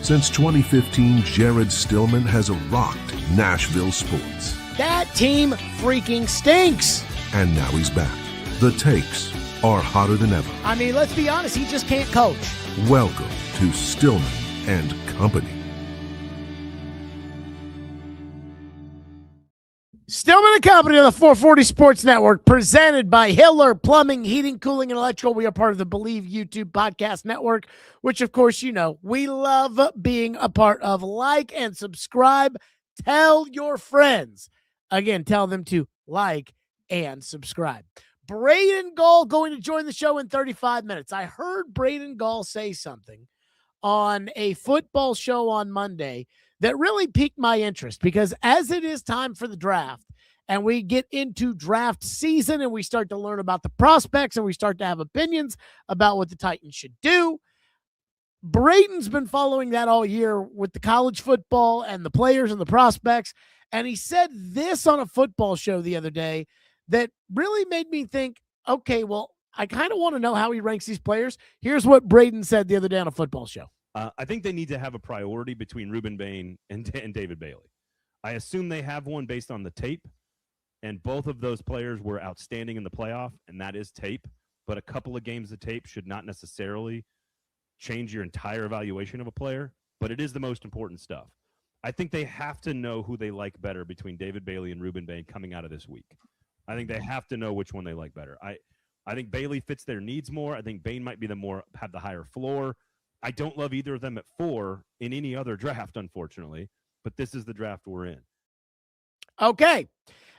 Since 2015, Jared Stillman has rocked Nashville sports. That team freaking stinks. And now he's back. The takes are hotter than ever. I mean, let's be honest, he just can't coach. Welcome to Stillman and Company. Stillman and Company on the 440 Sports Network, presented by Hiller Plumbing, Heating, Cooling, and Electrical. We are part of the Believe YouTube podcast network, which, of course, you know, we love being a part of. Like and subscribe. Tell your friends. Again, tell them to like and subscribe. Braden Gall going to join the show in 35 minutes. I heard Braden Gall say something on a football show on Monday that really piqued my interest, because as it is time for the draft and we get into draft season and we start to learn about the prospects and we start to have opinions about what the Titans should do, Braden's been following that all year with the college football and the players and the prospects. And he said this on a football show the other day that really made me think, okay, well, I kind of want to know how he ranks these players. Here's what Braden said the other day on a football show. I think they need to have a priority between Ruben Bain and David Bailey. I assume they have one based on the tape, and both of those players were outstanding in the playoff, and that is tape. But a couple of games of tape should not necessarily change your entire evaluation of a player, but it is the most important stuff. I think they have to know who they like better between David Bailey and Ruben Bain coming out of this week. I think they have to know which one they like better. I think Bailey fits their needs more. I think Bain might be have the higher floor. I don't love either of them at 4 in any other draft, unfortunately, but this is the draft we're in. Okay.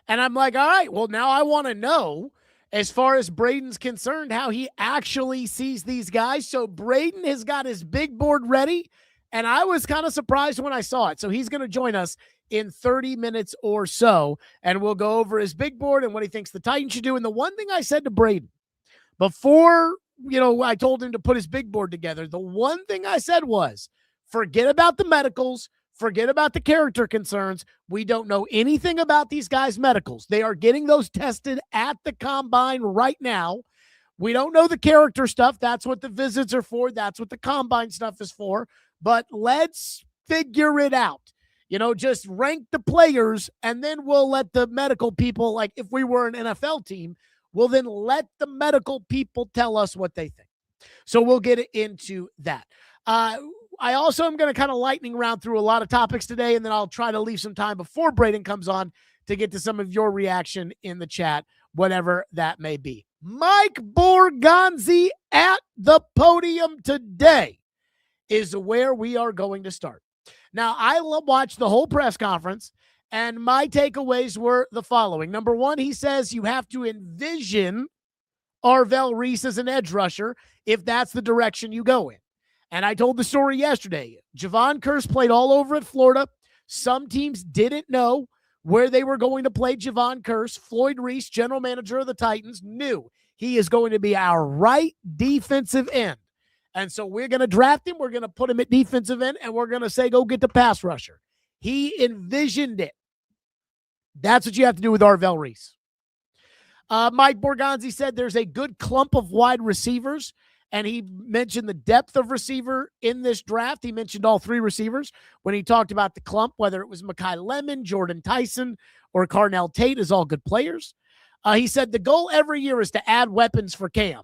And I'm like, all right, well, now I want to know, as far as Braden's concerned, how he actually sees these guys. So Braden has got his big board ready, and I was kind of surprised when I saw it. So he's going to join us in 30 minutes or so, and we'll go over his big board and what he thinks the Titans should do. And the one thing I said to Braden before, I told him to put his big board together, the one thing I said was, forget about the medicals, forget about the character concerns. We don't know anything about these guys' medicals. They are getting those tested at the combine right now. We don't know the character stuff. That's what the visits are for. That's what the combine stuff is for. But let's figure it out. Just rank the players, and then we'll let the medical people, like if we were an NFL team, we'll then let the medical people tell us what they think. So we'll get into that. I also am going to kind of lightning round through a lot of topics today, and then I'll try to leave some time before Braden comes on to get to some of your reaction in the chat, whatever that may be. Mike Borgonzi at the podium today is where we are going to start. Now, I watched the whole press conference, and my takeaways were the following. Number one, he says you have to envision Arvell Reese as an edge rusher if that's the direction you go in. And I told the story yesterday. Javon Kearse played all over at Florida. Some teams didn't know where they were going to play Javon Kearse. Floyd Reese, general manager of the Titans, knew he is going to be our right defensive end. And so we're going to draft him. We're going to put him at defensive end, and we're going to say, go get the pass rusher. He envisioned it. That's what you have to do with Arvell Reese. Mike Borgonzi said there's a good clump of wide receivers, and he mentioned the depth of receiver in this draft. He mentioned all 3 receivers when he talked about the clump, whether it was Mekhi Lemon, Jordan Tyson, or Carnell Tate, is all good players. He said the goal every year is to add weapons for Cam.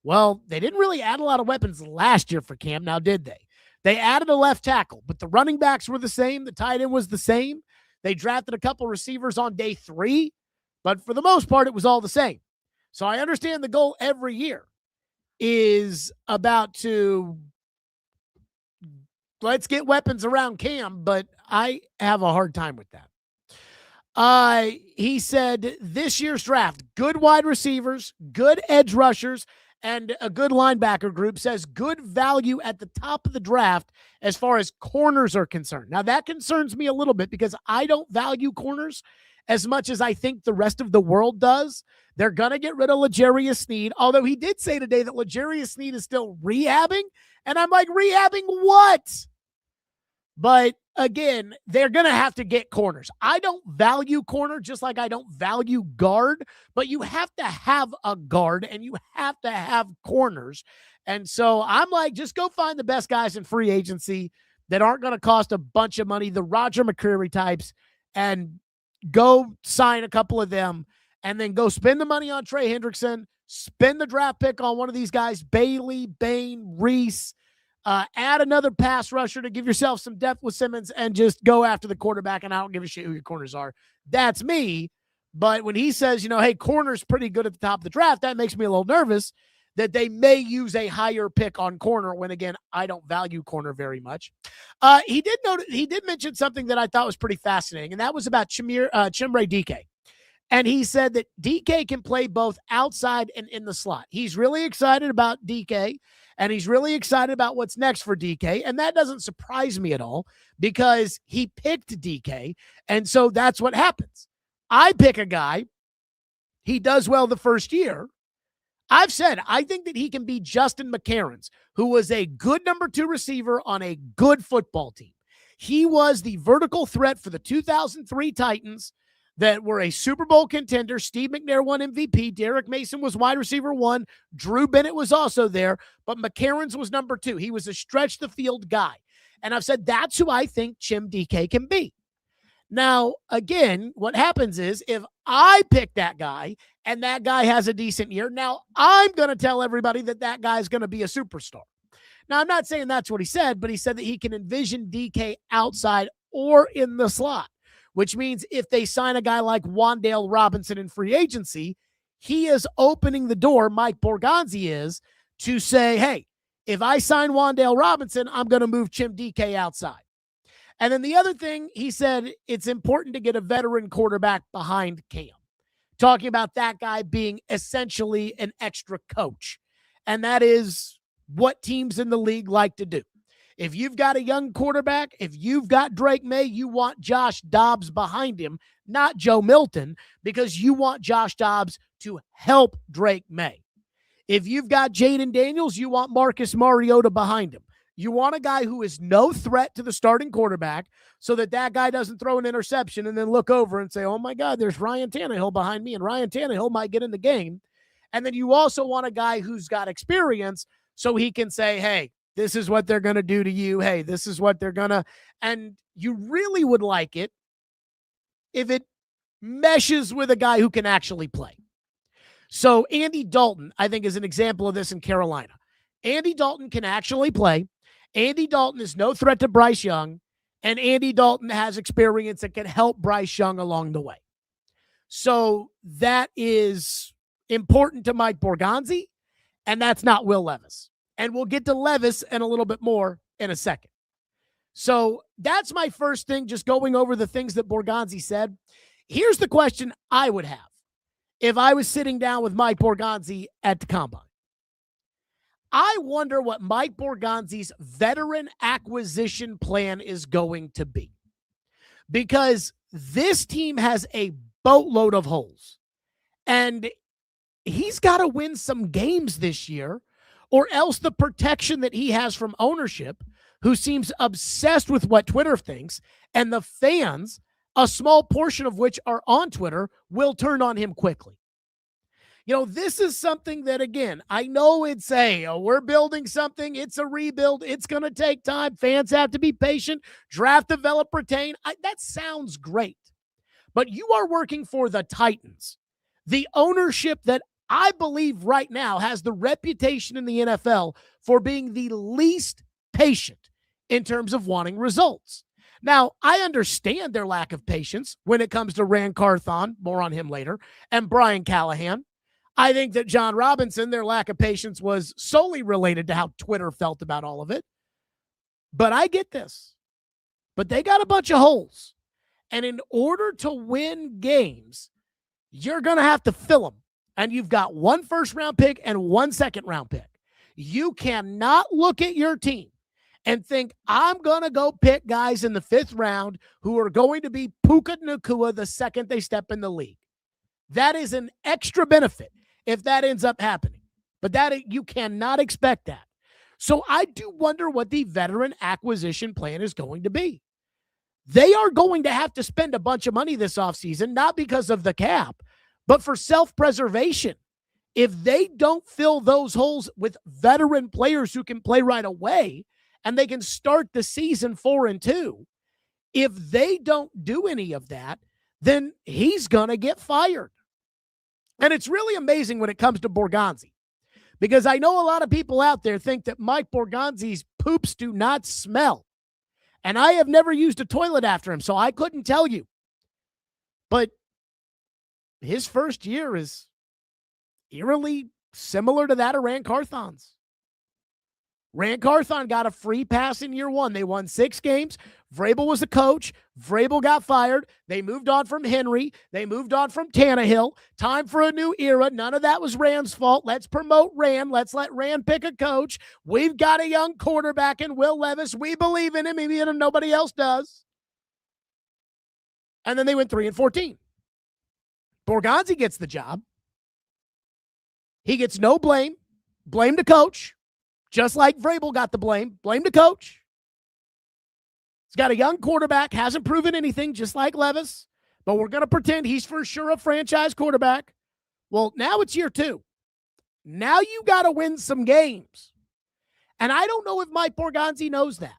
Well, they didn't really add a lot of weapons last year for Cam, now did they? They added a left tackle, but the running backs were the same. The tight end was the same. They drafted a couple receivers on day 3, but for the most part, it was all the same. So I understand the goal every year is about to let's get weapons around Cam, but I have a hard time with that. He said this year's draft, good wide receivers, good edge rushers, and a good linebacker group. Says good value at the top of the draft as far as corners are concerned. Now, that concerns me a little bit because I don't value corners as much as I think the rest of the world does. They're going to get rid of L'Jarius Sneed, although he did say today that L'Jarius Sneed is still rehabbing, and I'm like, rehabbing what? But again, they're going to have to get corners. I don't value corner just like I don't value guard, but you have to have a guard and you have to have corners. And so I'm like, just go find the best guys in free agency that aren't going to cost a bunch of money, the Roger McCreary types, and go sign a couple of them, and then go spend the money on Trey Hendrickson, spend the draft pick on one of these guys, Bailey, Bain, Reese, add another pass rusher to give yourself some depth with Simmons, and just go after the quarterback, and I don't give a shit who your corners are. That's me. But when he says, hey, corner's pretty good at the top of the draft, that makes me a little nervous that they may use a higher pick on corner when, again, I don't value corner very much. He did mention something that I thought was pretty fascinating, and that was about Chimere DK. And he said that DK can play both outside and in the slot. He's really excited about DK, and he's really excited about what's next for DK. And that doesn't surprise me at all because he picked DK, and so that's what happens. I pick a guy, he does well the first year. I've said I think that he can be Justin McCarron's, who was a good number 2 receiver on a good football team. He was the vertical threat for the 2003 Titans that were a Super Bowl contender. Steve McNair won MVP. Derek Mason was wide receiver 1. Drew Bennett was also there, but McCarron's was number 2. He was a stretch the field guy. And I've said that's who I think Chim DK can be. Now, again, what happens is if I pick that guy and that guy has a decent year, now I'm going to tell everybody that that guy is going to be a superstar. Now, I'm not saying that's what he said, but he said that he can envision DK outside or in the slot, which means if they sign a guy like Wan'Dale Robinson in free agency, he is opening the door, Mike Borgonzi is, to say, hey, if I sign Wan'Dale Robinson, I'm going to move Chim DK outside. And then the other thing, he said it's important to get a veteran quarterback behind Cam, talking about that guy being essentially an extra coach. And that is what teams in the league like to do. If you've got a young quarterback, if you've got Drake May, you want Josh Dobbs behind him, not Joe Milton, because you want Josh Dobbs to help Drake May. If you've got Jaden Daniels, you want Marcus Mariota behind him. You want a guy who is no threat to the starting quarterback so that that guy doesn't throw an interception and then look over and say, oh, my God, there's Ryan Tannehill behind me, and Ryan Tannehill might get in the game. And then you also want a guy who's got experience so he can say, hey, this is what they're going to do to you. Hey, this is what they're going to – and you really would like it if it meshes with a guy who can actually play. So Andy Dalton, I think, is an example of this in Carolina. Andy Dalton can actually play. Andy Dalton is no threat to Bryce Young, and Andy Dalton has experience that can help Bryce Young along the way. So that is important to Mike Borgonzi, and that's not Will Levis. And we'll get to Levis and a little bit more in a second. So that's my first thing, just going over the things that Borgonzi said. Here's the question I would have if I was sitting down with Mike Borgonzi at the Combine. I wonder what Mike Borgonzi's veteran acquisition plan is going to be. Because this team has a boatload of holes. And he's got to win some games this year, or else the protection that he has from ownership, who seems obsessed with what Twitter thinks, and the fans, a small portion of which are on Twitter, will turn on him quickly. This is something that, again, I know it's we're building something. It's a rebuild. It's going to take time. Fans have to be patient. Draft, develop, retain. That sounds great. But you are working for the Titans, the ownership that I believe right now has the reputation in the NFL for being the least patient in terms of wanting results. Now, I understand their lack of patience when it comes to Rand Carthon, more on him later, and Brian Callahan. I think that John Robinson, their lack of patience was solely related to how Twitter felt about all of it. But I get this. But they got a bunch of holes. And in order to win games, you're going to have to fill them. And you've got 1 first-round pick and 1 second-round pick. You cannot look at your team and think, I'm going to go pick guys in the 5th round who are going to be Puka Nacua the second they step in the league. That is an extra benefit if that ends up happening. But that you cannot expect that. So I do wonder what the veteran acquisition plan is going to be. They are going to have to spend a bunch of money this offseason, not because of the cap, but for self-preservation. If they don't fill those holes with veteran players who can play right away, and they can start the season 4-2. If they don't do any of that, then he's going to get fired. And it's really amazing when it comes to Borgonzi, because I know a lot of people out there think that Mike Borgonzi's poops do not smell. And I have never used a toilet after him, so I couldn't tell you. But his first year is eerily similar to that of Rand Carthon's. Rand Carthon got a free pass in year one. They won 6 games. Vrabel was the coach. Vrabel got fired. They moved on from Henry. They moved on from Tannehill. Time for a new era. None of that was Rand's fault. Let's promote Rand. Let's let Rand pick a coach. We've got a young quarterback in Will Levis. We believe in him, even if nobody else does. And then they went 3-14. Borgonzi gets the job. He gets no blame. Blame the coach. Just like Vrabel got the blame. Blame the coach. He's got a young quarterback, hasn't proven anything, just like Levis, but we're going to pretend he's for sure a franchise quarterback. Well, now it's year 2. Now you got to win some games. And I don't know if Mike Borgonzi knows that,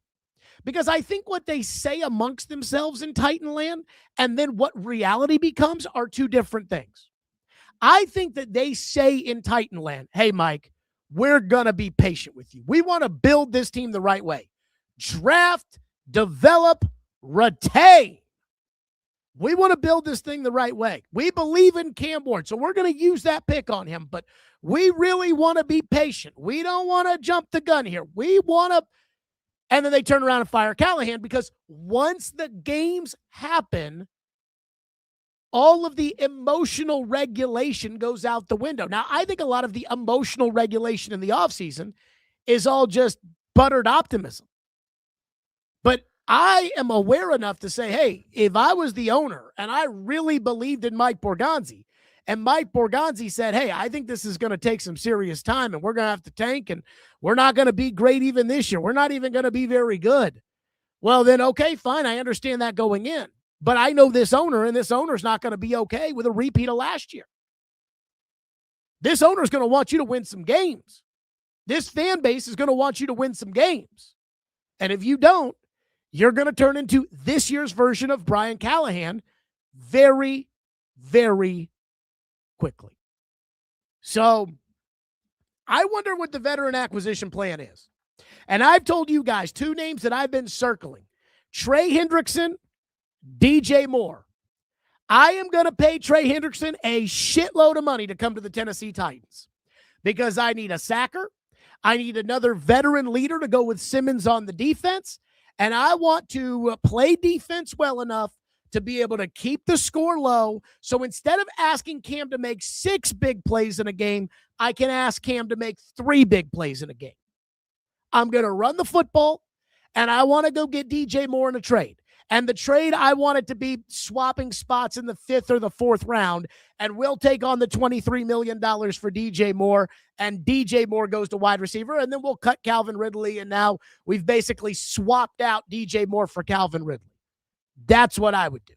because I think what they say amongst themselves in Titanland and then what reality becomes are two different things. I think that they say in Titanland, hey, Mike, we're going to be patient with you. We want to build this team the right way. Draft, develop, retain. We want to build this thing the right way. We believe in Cam Ward, so we're going to use that pick on him, but we really want to be patient. We don't want to jump the gun here. We want to, and then they turn around and fire Callahan, because once the games happen, all of the emotional regulation goes out the window. Now, I think a lot of the emotional regulation in the offseason is all just buttered optimism. But I am aware enough to say, hey, if I was the owner and I really believed in Mike Borgonzi, and Mike Borgonzi said, hey, I think this is going to take some serious time and we're going to have to tank and we're not going to be great even this year. We're not even going to be very good. Well, then, okay, fine. I understand that going in. But I know this owner, and this owner's not going to be okay with a repeat of last year. This owner's going to want you to win some games. This fan base is going to want you to win some games. And if you don't, you're going to turn into this year's version of Brian Callahan very, very quickly. So I wonder what the veteran acquisition plan is. And I've told you guys 2 names that I've been circling. Trey Hendrickson, DJ Moore. I am going to pay Trey Hendrickson a shitload of money to come to the Tennessee Titans, because I need a sacker. I need another veteran leader to go with Simmons on the defense. And I want to play defense well enough to be able to keep the score low. So instead of asking Cam to make 6 big plays in a game, I can ask Cam to make 3 big plays in a game. I'm going to run the football, and I want to go get DJ Moore in a trade. And the trade, I want it to be swapping spots in the 5th or the 4th round, and we'll take on the $23 million for DJ Moore, and DJ Moore goes to wide receiver, and then we'll cut Calvin Ridley, and now we've basically swapped out DJ Moore for Calvin Ridley. That's what I would do.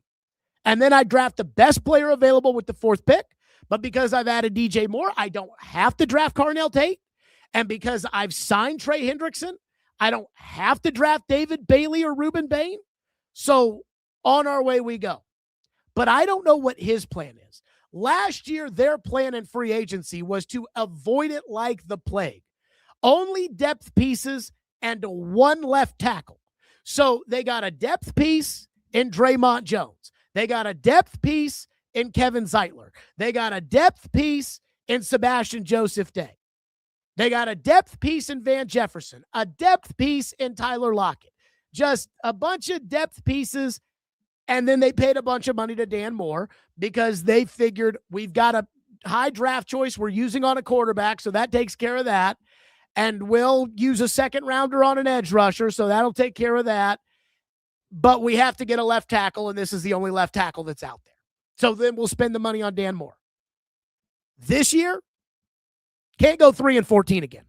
And then I draft the best player available with the 4th pick, but because I've added DJ Moore, I don't have to draft Carnell Tate, and because I've signed Trey Hendrickson, I don't have to draft David Bailey or Ruben Bain. So on our way we go. But I don't know what his plan is. Last year, their plan in free agency was to avoid it like the plague. Only depth pieces and 1 left tackle. So they got a depth piece in Draymond Jones. They got a depth piece in Kevin Zeitler. They got a depth piece in Sebastian Joseph Day. They got a depth piece in Van Jefferson, a depth piece in Tyler Lockett. Just a bunch of depth pieces, and then they paid a bunch of money to Dan Moore because they figured we've got a high draft choice we're using on a quarterback, so that takes care of that, and we'll use a 2nd rounder on an edge rusher, so that'll take care of that, but we have to get a left tackle, and this is the only left tackle that's out there. So then we'll spend the money on Dan Moore. This year, can't go 3-14 again.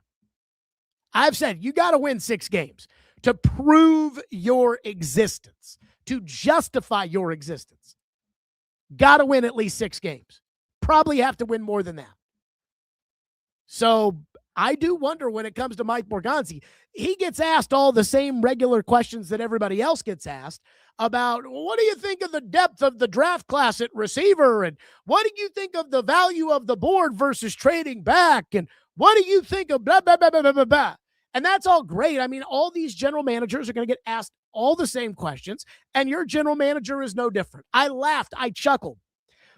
I've said you got to win 6 games. To prove your existence, to justify your existence. Got to win at least 6 games. Probably have to win more than that. So I do wonder when it comes to Mike Borgonzi, he gets asked all the same regular questions that everybody else gets asked about, what do you think of the depth of the draft class at receiver? And what do you think of the value of the board versus trading back? And what do you think of blah, blah, blah, blah, blah, blah, blah? And that's all great. I mean, all these general managers are going to get asked all the same questions, and your general manager is no different. I laughed. I chuckled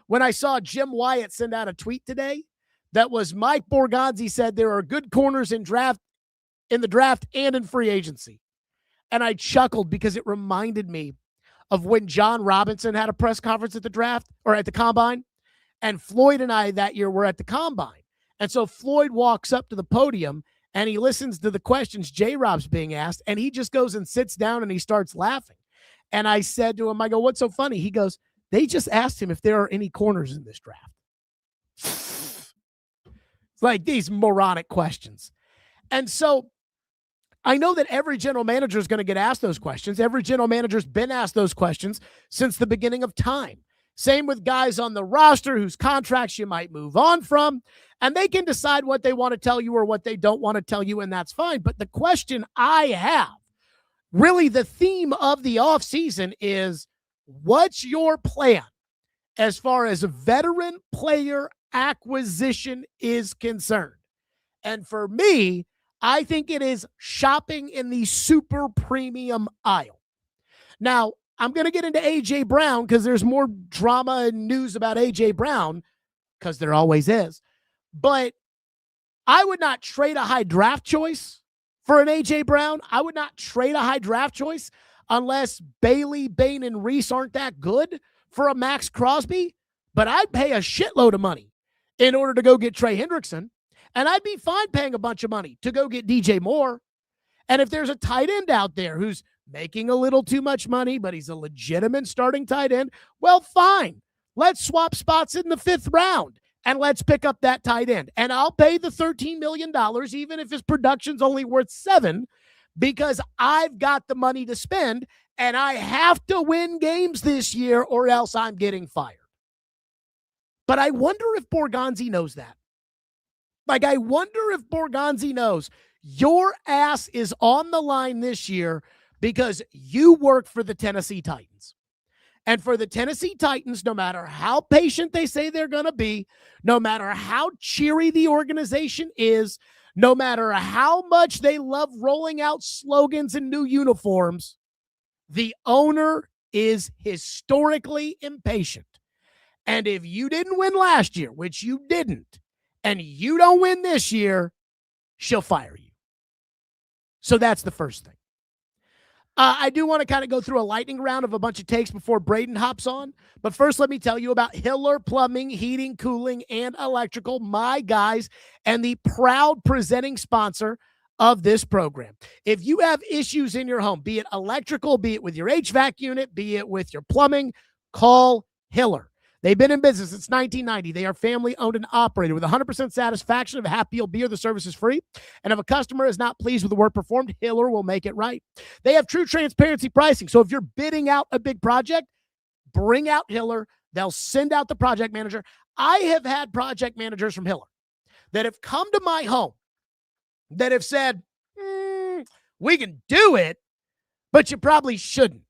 when I saw Jim Wyatt send out a tweet today that was Mike Borgonzi said there are good corners in the draft and in free agency. And I chuckled because it reminded me of when John Robinson had a press conference at the draft or at the combine, and Floyd and I that year were at the combine. And so Floyd walks up to the podium and he listens to the questions J-Rob's being asked, and he just goes and sits down and he starts laughing. And I said to him, I go, what's so funny? He goes, they just asked him if there are any corners in this draft. It's like these moronic questions. And so I know that every general manager is going to get asked those questions. Every general manager's been asked those questions since the beginning of time. Same with guys on the roster whose contracts you might move on from, and they can decide what they want to tell you or what they don't want to tell you, and that's fine. But the question I have, really the theme of the offseason is, what's your plan as far as veteran player acquisition is concerned? And for me, I think it is shopping in the super premium aisle. Now, I'm going to get into A.J. Brown because there's more drama and news about A.J. Brown, because there always is. But I would not trade a high draft choice for an A.J. Brown. I would not trade a high draft choice unless Bailey, Bain, and Reese aren't that good for a Max Crosby. But I'd pay a shitload of money in order to go get Trey Hendrickson. And I'd be fine paying a bunch of money to go get DJ Moore. And if there's a tight end out there who's making a little too much money, but he's a legitimate starting tight end, well, fine. Let's swap spots in the 5th round and let's pick up that tight end. And I'll pay the $13 million, even if his production's only worth $7 million, because I've got the money to spend and I have to win games this year or else I'm getting fired. But I wonder if Borgonzi knows that. Like, I wonder if Borgonzi knows your ass is on the line this year because you work for the Tennessee Titans. And for the Tennessee Titans, no matter how patient they say they're going to be, no matter how cheery the organization is, no matter how much they love rolling out slogans and new uniforms, the owner is historically impatient. And if you didn't win last year, which you didn't, and you don't win this year, she'll fire you. So that's the first thing. I do want to kind of go through a lightning round of a bunch of takes before Braden hops on. But first, let me tell you about Hiller Plumbing, Heating, Cooling, and Electrical, my guys, and the proud presenting sponsor of this program. If you have issues in your home, be it electrical, be it with your HVAC unit, be it with your plumbing, call Hiller. They've been in business since 1990. They are family-owned and operated with 100% satisfaction. If a happy you'll be or the service is free. And if a customer is not pleased with the work performed, Hiller will make it right. They have true transparency pricing. So if you're bidding out a big project, bring out Hiller. They'll send out the project manager. I have had project managers from Hiller that have come to my home that have said, we can do it, but you probably shouldn't.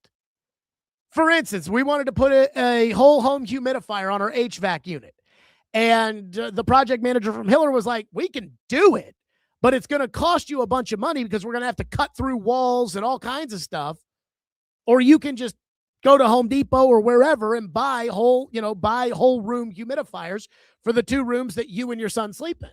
For instance, we wanted to put a whole home humidifier on our HVAC unit. And the project manager from Hiller was like, we can do it, but it's going to cost you a bunch of money because we're going to have to cut through walls and all kinds of stuff. Or you can just go to Home Depot or wherever and buy whole room humidifiers for the 2 rooms that you and your son sleep in.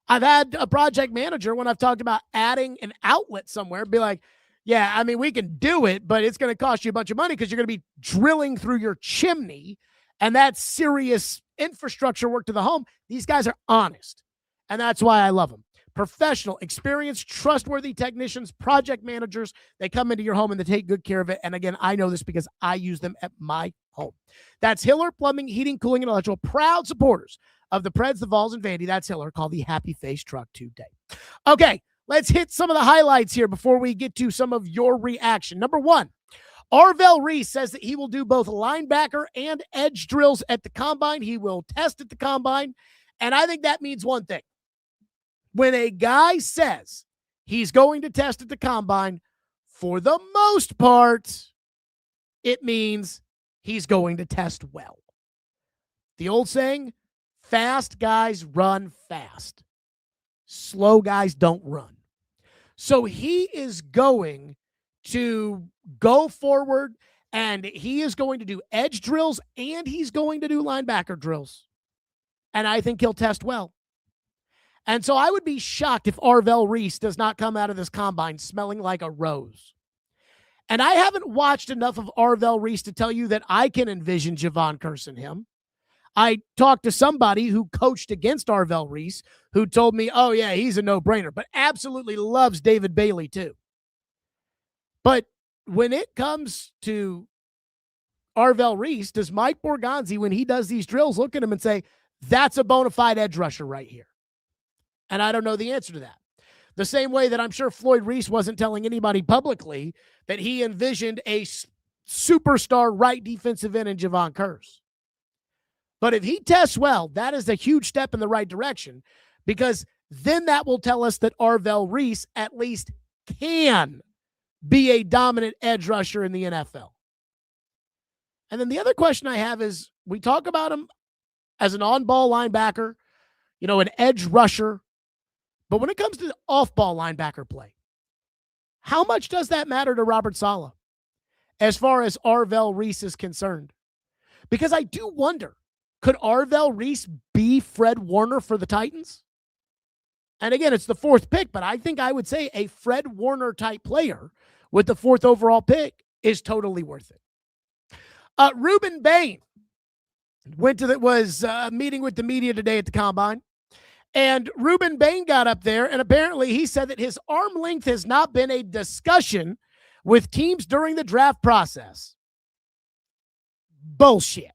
I've had a project manager, when I've talked about adding an outlet somewhere, be like, yeah, I mean, we can do it, but it's going to cost you a bunch of money because you're going to be drilling through your chimney, and that's serious infrastructure work to the home. These guys are honest, and that's why I love them. Professional, experienced, trustworthy technicians, project managers. They come into your home and they take good care of it. And again, I know this because I use them at my home. That's Hiller Plumbing, Heating, Cooling, and Electrical. Proud supporters of the Preds, the Vols, and Vandy. That's Hiller. Call the Happy Face Truck today. Okay. Let's hit some of the highlights here before we get to some of your reaction. Number 1, Arvell Reese says that he will do both linebacker and edge drills at the combine. He will test at the combine. And I think that means one thing. When a guy says he's going to test at the combine, for the most part, it means he's going to test well. The old saying, fast guys run fast. Slow guys don't run. So he is going to go forward, and he is going to do edge drills, and he's going to do linebacker drills. And I think he'll test well. And so I would be shocked if Arvell Reese does not come out of this combine smelling like a rose. And I haven't watched enough of Arvell Reese to tell you that I can envision Javon Curse in him. I talked to somebody who coached against Arvell Reese who told me, oh, yeah, he's a no-brainer, but absolutely loves David Bailey too. But when it comes to Arvell Reese, does Mike Borgonzi, when he does these drills, look at him and say, that's a bona fide edge rusher right here? And I don't know the answer to that. The same way that I'm sure Floyd Reese wasn't telling anybody publicly that he envisioned a superstar right defensive end in Javon Curse. But if he tests well, that is a huge step in the right direction, because then that will tell us that Arvell Reese at least can be a dominant edge rusher in the NFL. And then the other question I have is, we talk about him as an on-ball linebacker, an edge rusher. But when it comes to off-ball linebacker play, how much does that matter to Robert Saleh as far as Arvell Reese is concerned? Because I do wonder, could Arvell Reese be Fred Warner for the Titans? And again, it's the 4th pick, but I think I would say a Fred Warner-type player with the 4th overall pick is totally worth it. Ruben Bain was meeting with the media today at the Combine. And Ruben Bain got up there, and apparently he said that his arm length has not been a discussion with teams during the draft process. Bullshit.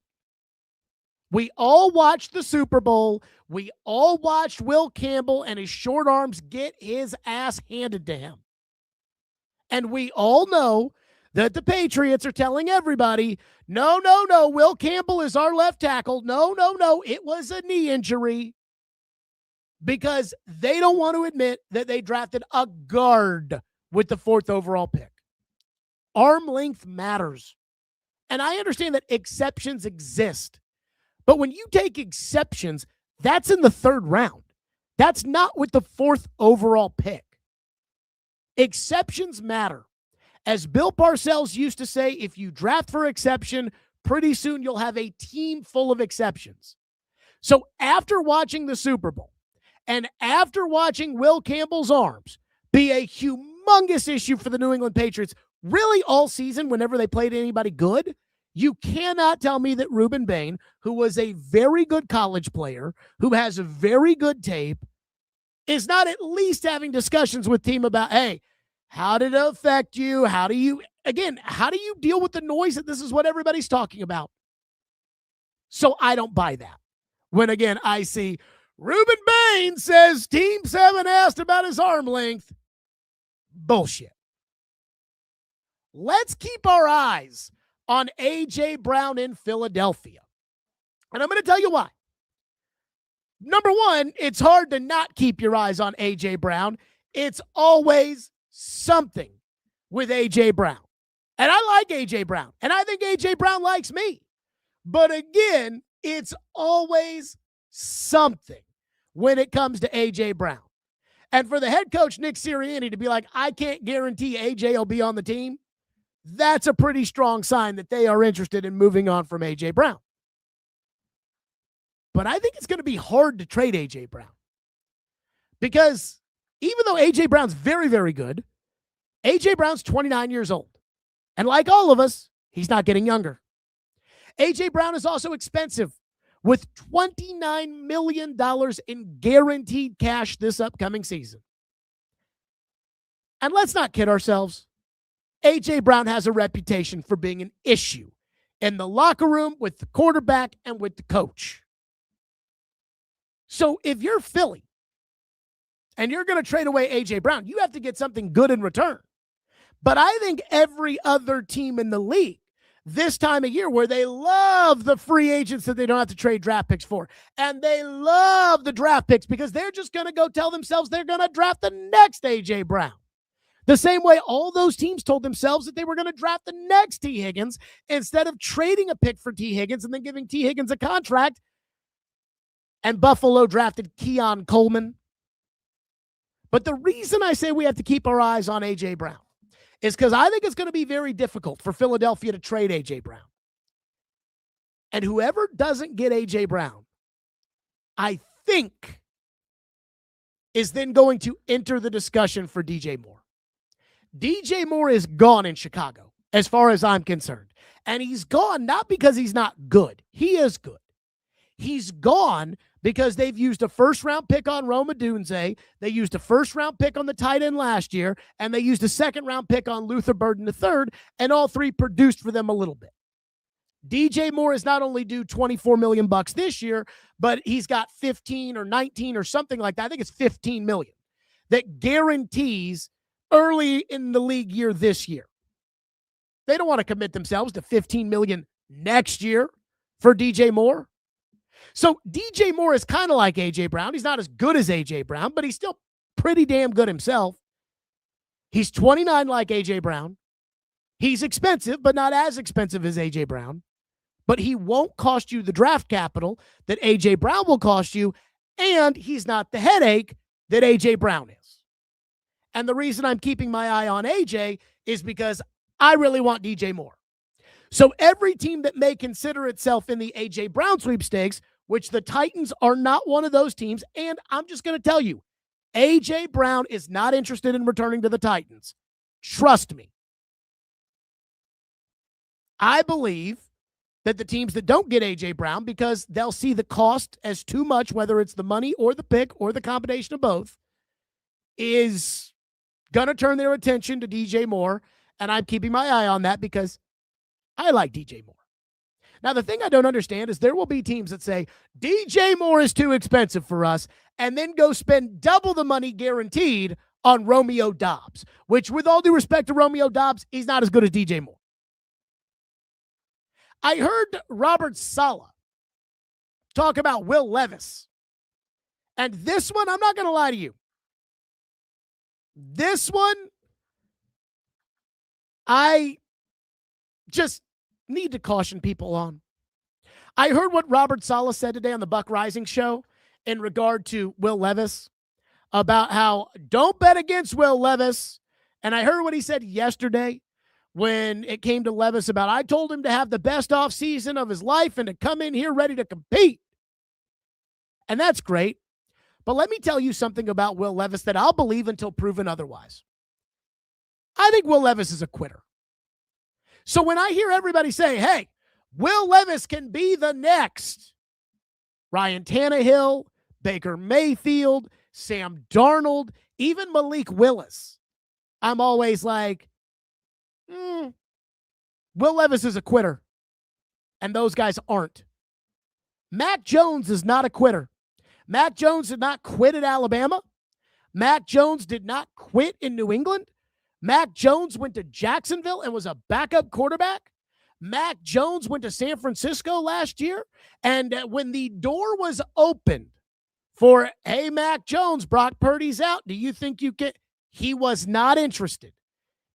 We all watched the Super Bowl. We all watched Will Campbell and his short arms get his ass handed to him. And we all know that the Patriots are telling everybody, no, Will Campbell is our left tackle. No, it was a knee injury. Because they don't want to admit that they drafted a guard with the 4th overall pick. Arm length matters. And I understand that exceptions exist. But when you take exceptions, that's in the 3rd round. That's not with the 4th overall pick. Exceptions matter. As Bill Parcells used to say, if you draft for exception, pretty soon you'll have a team full of exceptions. So after watching the Super Bowl, and after watching Will Campbell's arms be a humongous issue for the New England Patriots, really all season whenever they played anybody good, you cannot tell me that Ruben Bain, who was a very good college player, who has a very good tape, is not at least having discussions with team about, hey, how did it affect you? How do you deal with the noise that this is what everybody's talking about? So I don't buy that. When, again, I see Ruben Bain says teams haven't asked about his arm length. Bullshit. Let's keep our eyes on A.J. Brown in Philadelphia. And I'm going to tell you why. Number one, it's hard to not keep your eyes on A.J. Brown. It's always something with A.J. Brown. And I like A.J. Brown. And I think A.J. Brown likes me. But again, it's always something when it comes to A.J. Brown. And for the head coach, Nick Sirianni, to be like, I can't guarantee A.J. will be on the team, that's a pretty strong sign that they are interested in moving on from A.J. Brown. But I think it's going to be hard to trade A.J. Brown. Because even though A.J. Brown's very, very good, A.J. Brown's 29 years old. And like all of us, he's not getting younger. A.J. Brown is also expensive, with $29 million in guaranteed cash this upcoming season. And let's not kid ourselves. A.J. Brown has a reputation for being an issue in the locker room with the quarterback and with the coach. So if you're Philly and you're going to trade away A.J. Brown, you have to get something good in return. But I think every other team in the league this time of year where they love the free agents that they don't have to trade draft picks for. And they love the draft picks because they're just going to go tell themselves they're going to draft the next A.J. Brown. The same way all those teams told themselves that they were going to draft the next T. Higgins instead of trading a pick for T. Higgins and then giving T. Higgins a contract. And Buffalo drafted Keon Coleman. But the reason I say we have to keep our eyes on A.J. Brown is because I think it's going to be very difficult for Philadelphia to trade A.J. Brown. And whoever doesn't get A.J. Brown, I think, is then going to enter the discussion for DJ Moore. DJ Moore is gone in Chicago, as far as I'm concerned. And he's gone not because he's not good. He is good. He's gone because they've used a first-round pick on Rome Odunze, they used a first-round pick on the tight end last year, and they used a second-round pick on Luther Burden III, and all three produced for them a little bit. DJ Moore is not only due $24 million this year, but he's got 15 or 19 or something like that. I think it's 15 million that guarantees early in the league year this year. They don't want to commit themselves to 15 million next year for DJ Moore. So DJ Moore is kind of like A.J. Brown. He's not as good as A.J. Brown, but he's still pretty damn good himself. He's 29 like A.J. Brown. He's expensive, but not as expensive as A.J. Brown. But he won't cost you the draft capital that A.J. Brown will cost you, and he's not the headache that A.J. Brown is. And the reason I'm keeping my eye on A.J. is because I really want DJ Moore. So every team that may consider itself in the A.J. Brown sweepstakes, which the Titans are not one of those teams, and I'm just going to tell you, A.J. Brown is not interested in returning to the Titans. Trust me. I believe that the teams that don't get A.J. Brown, because they'll see the cost as too much, whether it's the money or the pick or the combination of both, is going to turn their attention to DJ Moore, and I'm keeping my eye on that because I like DJ Moore. Now, the thing I don't understand is there will be teams that say, DJ Moore is too expensive for us, and then go spend double the money guaranteed on Romeo Doubs, which, with all due respect to Romeo Doubs, he's not as good as DJ Moore. I heard Robert Saleh talk about Will Levis. And this one, I'm not going to lie to you. This one, I just need to caution people on. I heard what Robert Saleh said today on the Buck Rising show in regard to Will Levis about how don't bet against Will Levis. And I heard what he said yesterday when it came to Levis about, I told him to have the best offseason of his life and to come in here ready to compete. And that's great. But let me tell you something about Will Levis that I'll believe until proven otherwise. I think Will Levis is a quitter. So when I hear everybody say, hey, Will Levis can be the next Ryan Tannehill, Baker Mayfield, Sam Darnold, even Malik Willis, I'm always like, Will Levis is a quitter, and those guys aren't. Mac Jones is not a quitter. Mac Jones did not quit at Alabama. Mac Jones did not quit in New England. Mac Jones went to Jacksonville and was a backup quarterback. Mac Jones went to San Francisco last year, and when the door was opened for, hey, Mac Jones, Brock Purdy's out, do you think you can? He was not interested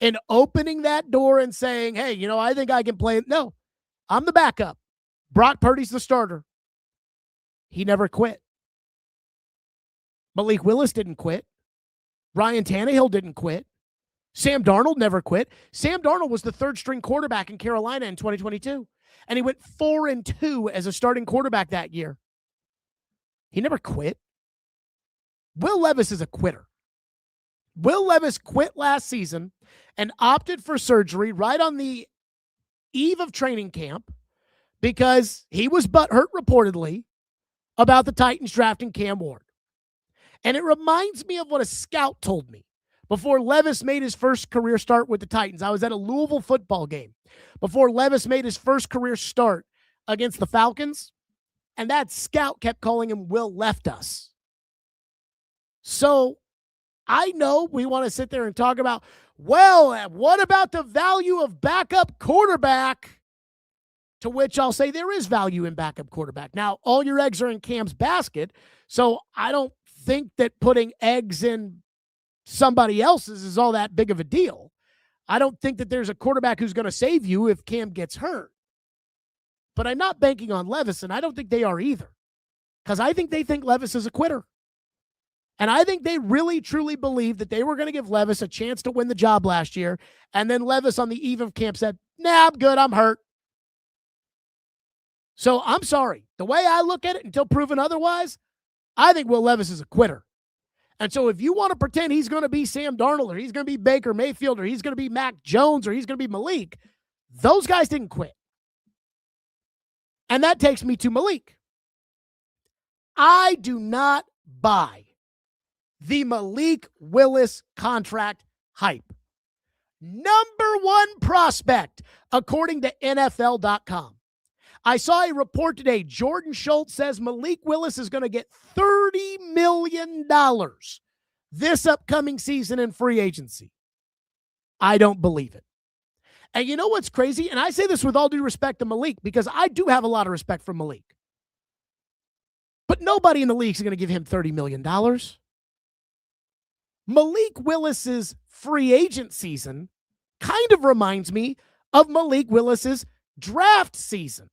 in opening that door and saying, hey, I think I can play. No, I'm the backup. Brock Purdy's the starter. He never quit. Malik Willis didn't quit. Ryan Tannehill didn't quit. Sam Darnold never quit. Sam Darnold was the third-string quarterback in Carolina in 2022, and he went 4-2 as a starting quarterback that year. He never quit. Will Levis is a quitter. Will Levis quit last season and opted for surgery right on the eve of training camp because he was butthurt reportedly about the Titans drafting Cam Ward. And it reminds me of what a scout told me before Levis made his first career start with the Titans. I was at a Louisville football game before Levis made his first career start against the Falcons, and that scout kept calling him Will Left Us. So I know we want to sit there and talk about, well, what about the value of backup quarterback? To which I'll say there is value in backup quarterback. Now, all your eggs are in Cam's basket, so I don't think that putting eggs in somebody else's is all that big of a deal. I don't think that there's a quarterback who's going to save you if Cam gets hurt. But I'm not banking on Levis, and I don't think they are either, because I think they think Levis is a quitter. And I think they really, truly believe that they were going to give Levis a chance to win the job last year, and then Levis on the eve of camp said, nah, I'm good, I'm hurt. So I'm sorry. The way I look at it, until proven otherwise, I think Will Levis is a quitter. And so if you want to pretend he's going to be Sam Darnold, or he's going to be Baker Mayfield, or he's going to be Mac Jones, or he's going to be Malik, those guys didn't quit. And that takes me to Malik. I do not buy the Malik Willis contract hype. Number one prospect, according to NFL.com. I saw a report today. Jordan Schultz says Malik Willis is going to get $30 million this upcoming season in free agency. I don't believe it. And you know what's crazy? And I say this with all due respect to Malik, because I do have a lot of respect for Malik. But nobody in the league is going to give him $30 million. Malik Willis's free agent season kind of reminds me of Malik Willis's draft season.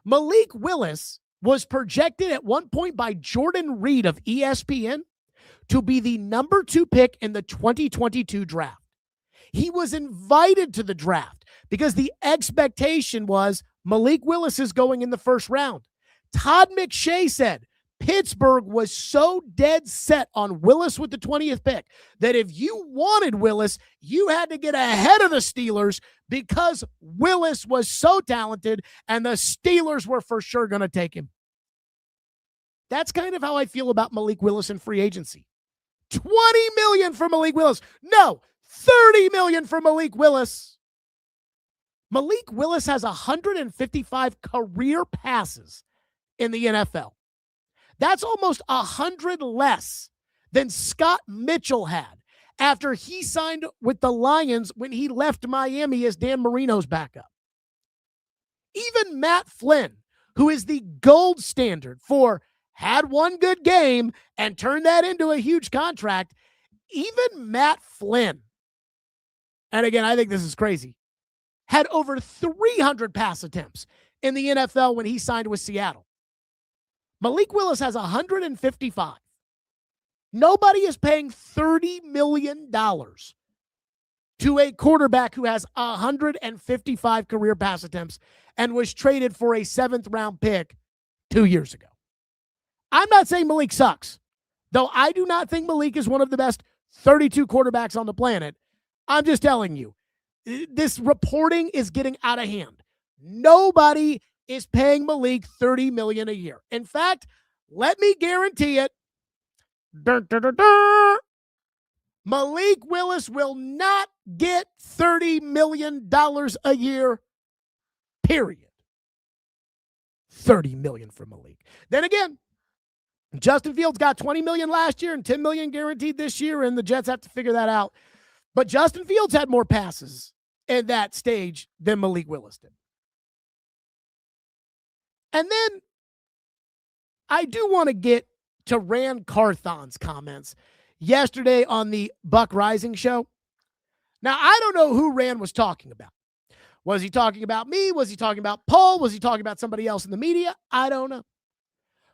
Malik Willis was projected at one point by Jordan Reed of ESPN to be the number 2 pick in the 2022 draft. He was invited to the draft because the expectation was Malik Willis is going in the first round. Todd McShay said Pittsburgh was so dead set on Willis with the 20th pick that if you wanted Willis, you had to get ahead of the Steelers because Willis was so talented and the Steelers were for sure going to take him. That's kind of how I feel about Malik Willis in free agency. $20 million for Malik Willis. No, $30 million for Malik Willis. Malik Willis has 155 career passes in the NFL. That's almost 100 less than Scott Mitchell had after he signed with the Lions when he left Miami as Dan Marino's backup. Even Matt Flynn, who is the gold standard for had one good game and turned that into a huge contract, even Matt Flynn, and again, I think this is crazy, had over 300 pass attempts in the NFL when he signed with Seattle. Malik Willis has 155. Nobody is paying $30 million to a quarterback who has 155 career pass attempts and was traded for a 7th-round pick 2 years ago. I'm not saying Malik sucks, though I do not think Malik is one of the best 32 quarterbacks on the planet. I'm just telling you, this reporting is getting out of hand. Nobody is paying Malik $30 million a year. In fact, let me guarantee it. Malik Willis will not get $30 million a year, period. $30 million for Malik. Then again, Justin Fields got $20 million last year and $10 million guaranteed this year, and the Jets have to figure that out. But Justin Fields had more passes in that stage than Malik Willis did. And then I do want to get to Rand Carthon's comments yesterday on the Buck Rising show. Now, I don't know who Rand was talking about. Was he talking about me? Was he talking about Paul? Was he talking about somebody else in the media? I don't know.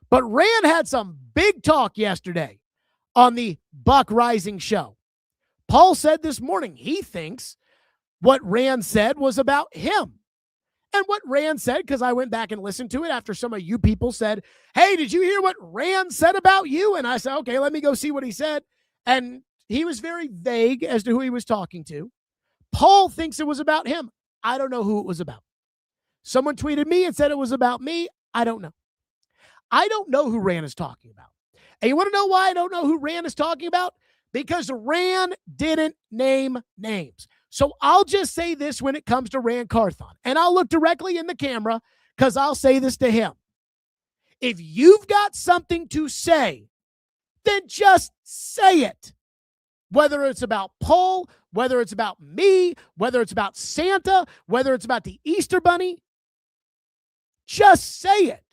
But Rand had some big talk yesterday on the Buck Rising show. Paul said this morning he thinks what Rand said was about him. And what Rand said, because I went back and listened to it after some of you people said, hey, did you hear what Rand said about you? And I said, okay, let me go see what he said. And he was very vague as to who he was talking to. Paul thinks it was about him. I don't know who it was about. Someone tweeted me and said it was about me. I don't know. I don't know who Rand is talking about. And you want to know why I don't know who Rand is talking about? Because Rand didn't name names. So I'll just say this when it comes to Rand Carthon, and I'll look directly in the camera because I'll say this to him. If you've got something to say, then just say it. Whether it's about Paul, whether it's about me, whether it's about Santa, whether it's about the Easter Bunny, Just say it.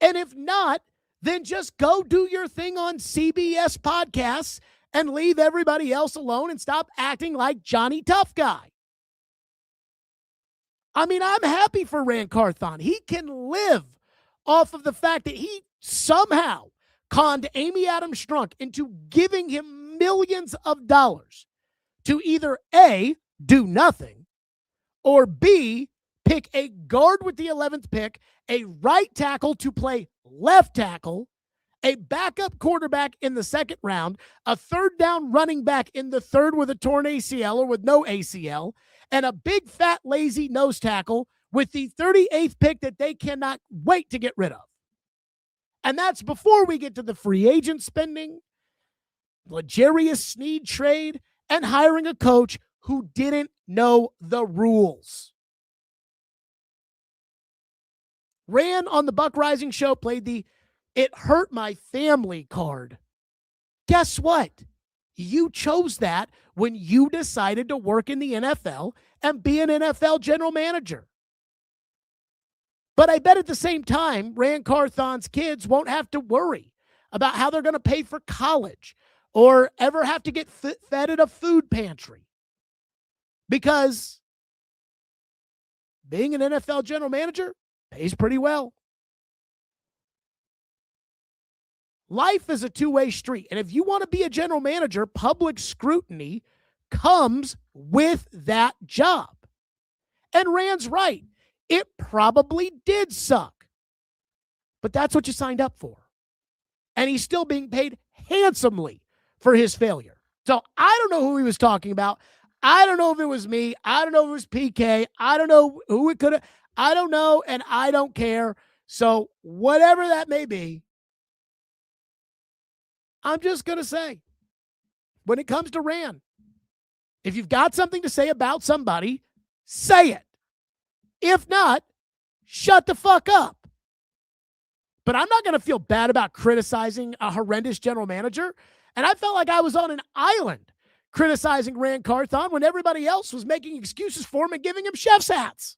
And if not, then just go do your thing on CBS podcasts and leave everybody else alone and stop acting like Johnny Tough Guy. I mean, I'm happy for Rand Carthon. He can live off of the fact that he somehow conned Amy Adams Strunk into giving him millions of dollars to either A, do nothing, or B, pick a guard with the 11th pick, a right tackle to play left tackle, a backup quarterback in the second round, a third down running back in the third with a torn ACL or with no ACL, and a big, fat, lazy nose tackle with the 38th pick that they cannot wait to get rid of. And that's before we get to the free agent spending, L'Jarius Sneed trade, and hiring a coach who didn't know the rules. Rand on the Buck Rising show played the "it hurt my family" card. Guess what? You chose that when you decided to work in the NFL and be an NFL general manager. But I bet at the same time, Rand Carthon's kids won't have to worry about how they're going to pay for college or ever have to get fed at a food pantry. Because being an NFL general manager pays pretty well. Life is a two-way street. And if you want to be a general manager, public scrutiny comes with that job. And Rand's right. It probably did suck. But that's what you signed up for. And he's still being paid handsomely for his failure. So I don't know who he was talking about. I don't know if it was me. I don't know if it was PK. I don't know who it could have. I don't know, and I don't care. So whatever that may be, I'm just going to say, when it comes to Rand, if you've got something to say about somebody, say it. If not, shut the fuck up. But I'm not going to feel bad about criticizing a horrendous general manager. And I felt like I was on an island criticizing Rand Carthon when everybody else was making excuses for him and giving him chef's hats.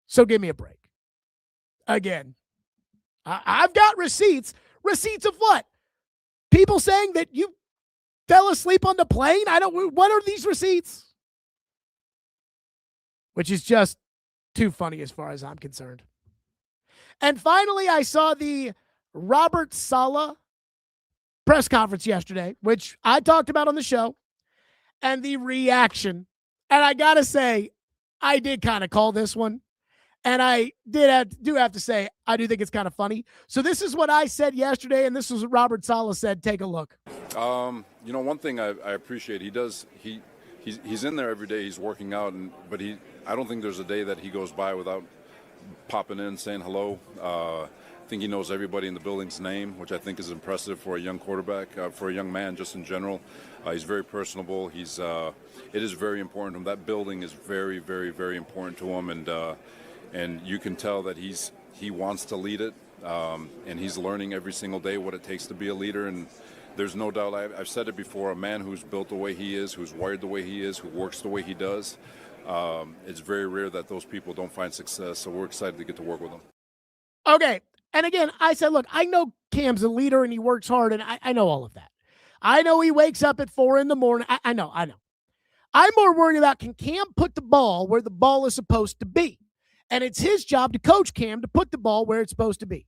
So give me a break. Again, I've got receipts. Receipts of what? People saying that you fell asleep on the plane? What are these receipts? Which is just too funny as far as I'm concerned. And finally, I saw the Robert Saleh press conference yesterday, which I talked about on the show, and the reaction. And I got to say, I did kind of call this one. And I do have to say, I do think it's kind of funny. So this is what I said yesterday, and this is what Robert Saleh said. Take a look. One thing I appreciate, he's in there every day. He's working out, but I don't think there's a day that he goes by without popping in, saying hello. I think he knows everybody in the building's name, which I think is impressive for a young quarterback, for a young man just in general. He's very personable. It is very important to him. That building is very, very, very important to him, and you can tell that he wants to lead it, and he's learning every single day what it takes to be a leader. And there's no doubt, I've said it before, a man who's built the way he is, who's wired the way he is, who works the way he does, it's very rare that those people don't find success. So we're excited to get to work with them. Okay. And again, I said, look, I know Cam's a leader and he works hard, and I know all of that. I know he wakes up at 4 a.m. I know. I'm more worried about, can Cam put the ball where the ball is supposed to be? And it's his job to coach Cam to put the ball where it's supposed to be.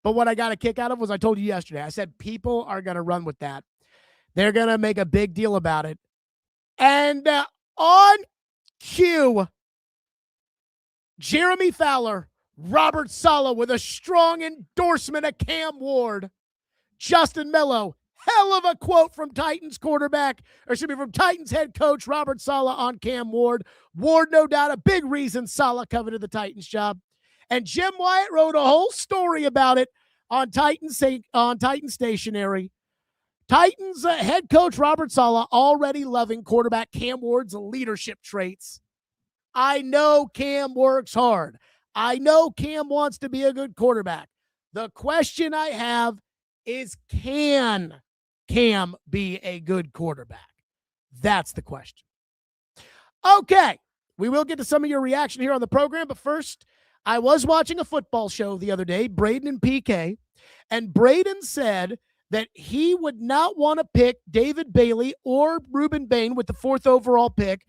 But what I got a kick out of was, I told you yesterday, I said people are going to run with that. They're going to make a big deal about it. And on cue, Jeremy Fowler, Robert Saleh with a strong endorsement of Cam Ward. Justin Mello, hell of a quote from Titans from Titans head coach Robert Saleh on Cam Ward. Ward, no doubt, a big reason Saleh coveted the Titans job. And Jim Wyatt wrote a whole story about it on Titan Stationery. Titans head coach Robert Saleh already loving quarterback Cam Ward's leadership traits. I know Cam works hard. I know Cam wants to be a good quarterback. The question I have is, can Cam be a good quarterback? That's the question. Okay, We will get to some of your reaction here on the program, but first, I was watching a football show the other day, Braden and PK, and Braden said that he would not want to pick David Bailey or Ruben Bain with the 4th overall pick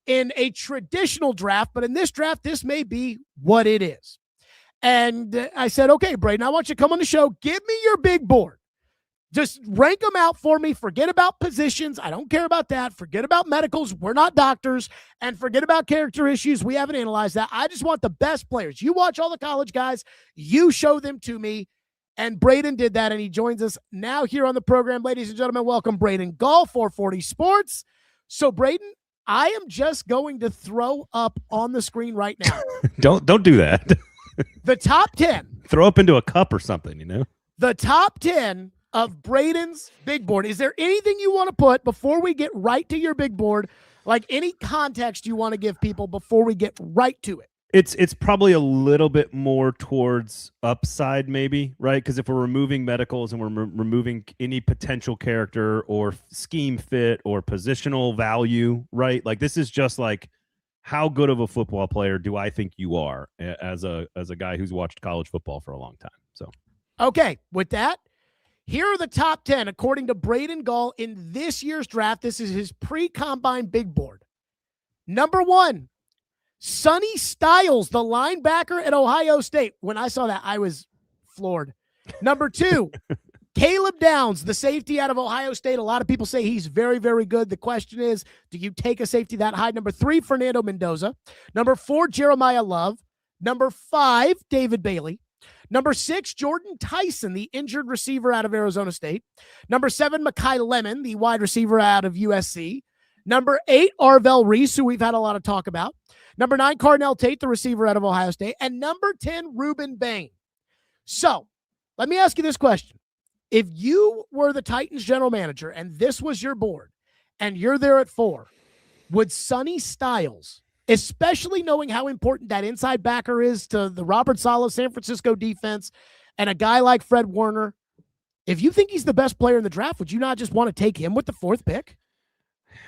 in a traditional draft, but in this draft, this may be what it is. And I said, okay, Braden, I want you to come on the show. Give me your big board. Just rank them out for me. Forget about positions. I don't care about that. Forget about medicals. We're not doctors. And forget about character issues. We haven't analyzed that. I just want the best players. You watch all the college guys. You show them to me. And Braden did that, and he joins us now here on the program. Ladies and gentlemen, welcome Braden Gall, 440 Sports. So, Braden, I am just going to throw up on the screen right now. Don't do that. The top 10. Throw up into a cup or something, you know? The top 10 of Braden's big board. Is there anything you want to put before we get right to your big board? Like any context you want to give people before we get right to it? It's probably a little bit more towards upside, maybe, right? Because if we're removing medicals and we're removing any potential character or scheme fit or positional value, right? Like this is just like, how good of a football player do I think you are as a guy who's watched college football for a long time? So, okay, with that, here are the top 10 according to Braden Gall in this year's draft. This is his pre-combine big board. Number 1. Sonny Styles, the linebacker at Ohio State. When I saw that, I was floored. Number 2, Caleb Downs, the safety out of Ohio State. A lot of people say he's very, very good. The question is, do you take a safety that high? Number 3, Fernando Mendoza. Number 4, Jeremiah Love. Number 5, David Bailey. Number 6, Jordan Tyson, the injured receiver out of Arizona State. Number 7, Mekhi Lemon, the wide receiver out of USC. Number 8, Arvell Reese, who we've had a lot of talk about. Number 9, Carnell Tate, the receiver out of Ohio State. And number 10, Ruben Bain. So let me ask you this question. If you were the Titans general manager and this was your board and you're there at 4, would Sonny Styles, especially knowing how important that inside backer is to the Robert Saleh San Francisco defense and a guy like Fred Warner, if you think he's the best player in the draft, would you not just want to take him with the 4th pick?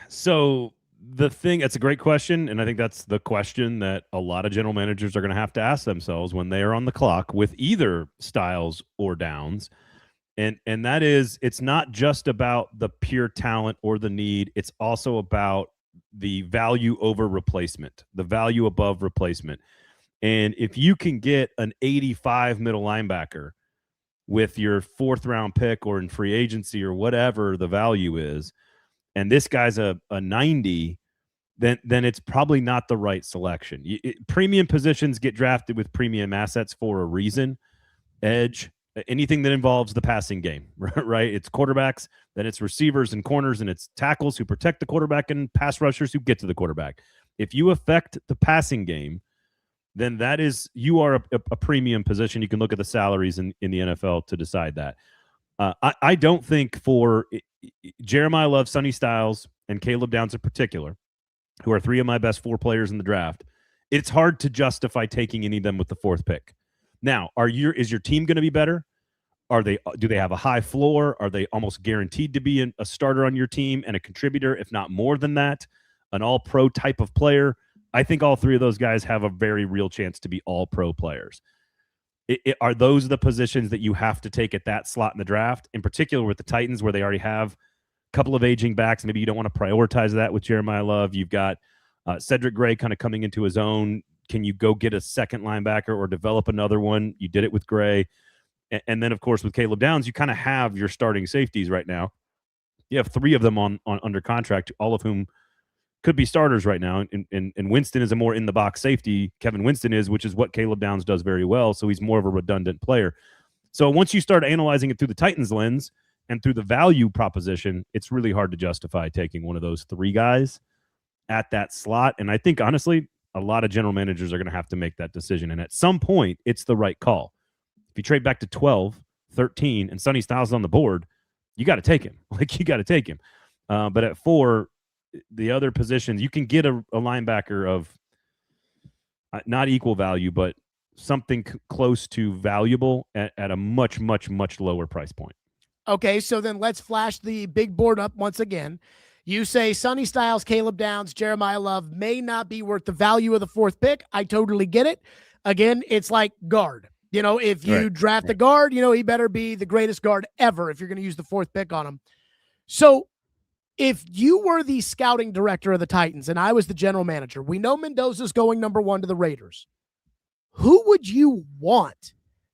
So that's a great question, and I think that's the question that a lot of general managers are going to ask themselves when they are on the clock with either Styles or Downs. And that is, it's not just about the pure talent or the need. It's also about the value over replacement, the value above replacement. And if you can get an 85 middle linebacker with your 4th round pick or in free agency or whatever the value is, and this guy's a 90, then it's probably not the right selection. Premium positions get drafted with premium assets for a reason. Edge, anything that involves the passing game, right? It's quarterbacks, then it's receivers and corners, and it's tackles who protect the quarterback and pass rushers who get to the quarterback. If you affect the passing game, then you are a premium position. You can look at the salaries in the NFL to decide that. I don't think for Jeremiah Love, Sonny Styles, and Caleb Downs in particular, who are 3 of my best 4 players in the draft, it's hard to justify taking any of them with the 4th pick. Now, is your team going to be better? Do they have a high floor? Are they almost guaranteed to be a starter on your team and a contributor, if not more than that, an all-pro type of player? I think all 3 of those guys have a very real chance to be all-pro players. Are those the positions that you have to take at that slot in the draft, in particular with the Titans, where they already have a couple of aging backs? Maybe you don't want to prioritize that with Jeremiah Love. You've got Cedric Gray kind of coming into his own. Can you go get a second linebacker or develop another one? You did it with Gray. And then, of course, with Caleb Downs, you kind of have your starting safeties right now. You have 3 of them on under contract, all of whom could be starters right now. And Winston is a more in-the-box safety. Kevin Winston is, which is what Caleb Downs does very well. So he's more of a redundant player. So once you start analyzing it through the Titans lens and through the value proposition, it's really hard to justify taking one of those 3 guys at that slot. And I think, honestly, a lot of general managers are going to have to make that decision. And at some point, it's the right call. If you trade back to 12, 13, and Sonny Styles is on the board, you got to take him. You got to take him. But at 4, the other positions, you can get a linebacker of not equal value, but something close to valuable at a much, much, much lower price point. Okay, so then let's flash the big board up once again. You say Sonny Styles, Caleb Downs, Jeremiah Love may not be worth the value of the 4th pick. I totally get it. Again, it's like guard. If you draft a guard, he better be the greatest guard ever if you're going to use the 4th pick on him. So if you were the scouting director of the Titans and I was the general manager, we know Mendoza's going number 1 to the Raiders. Who would you want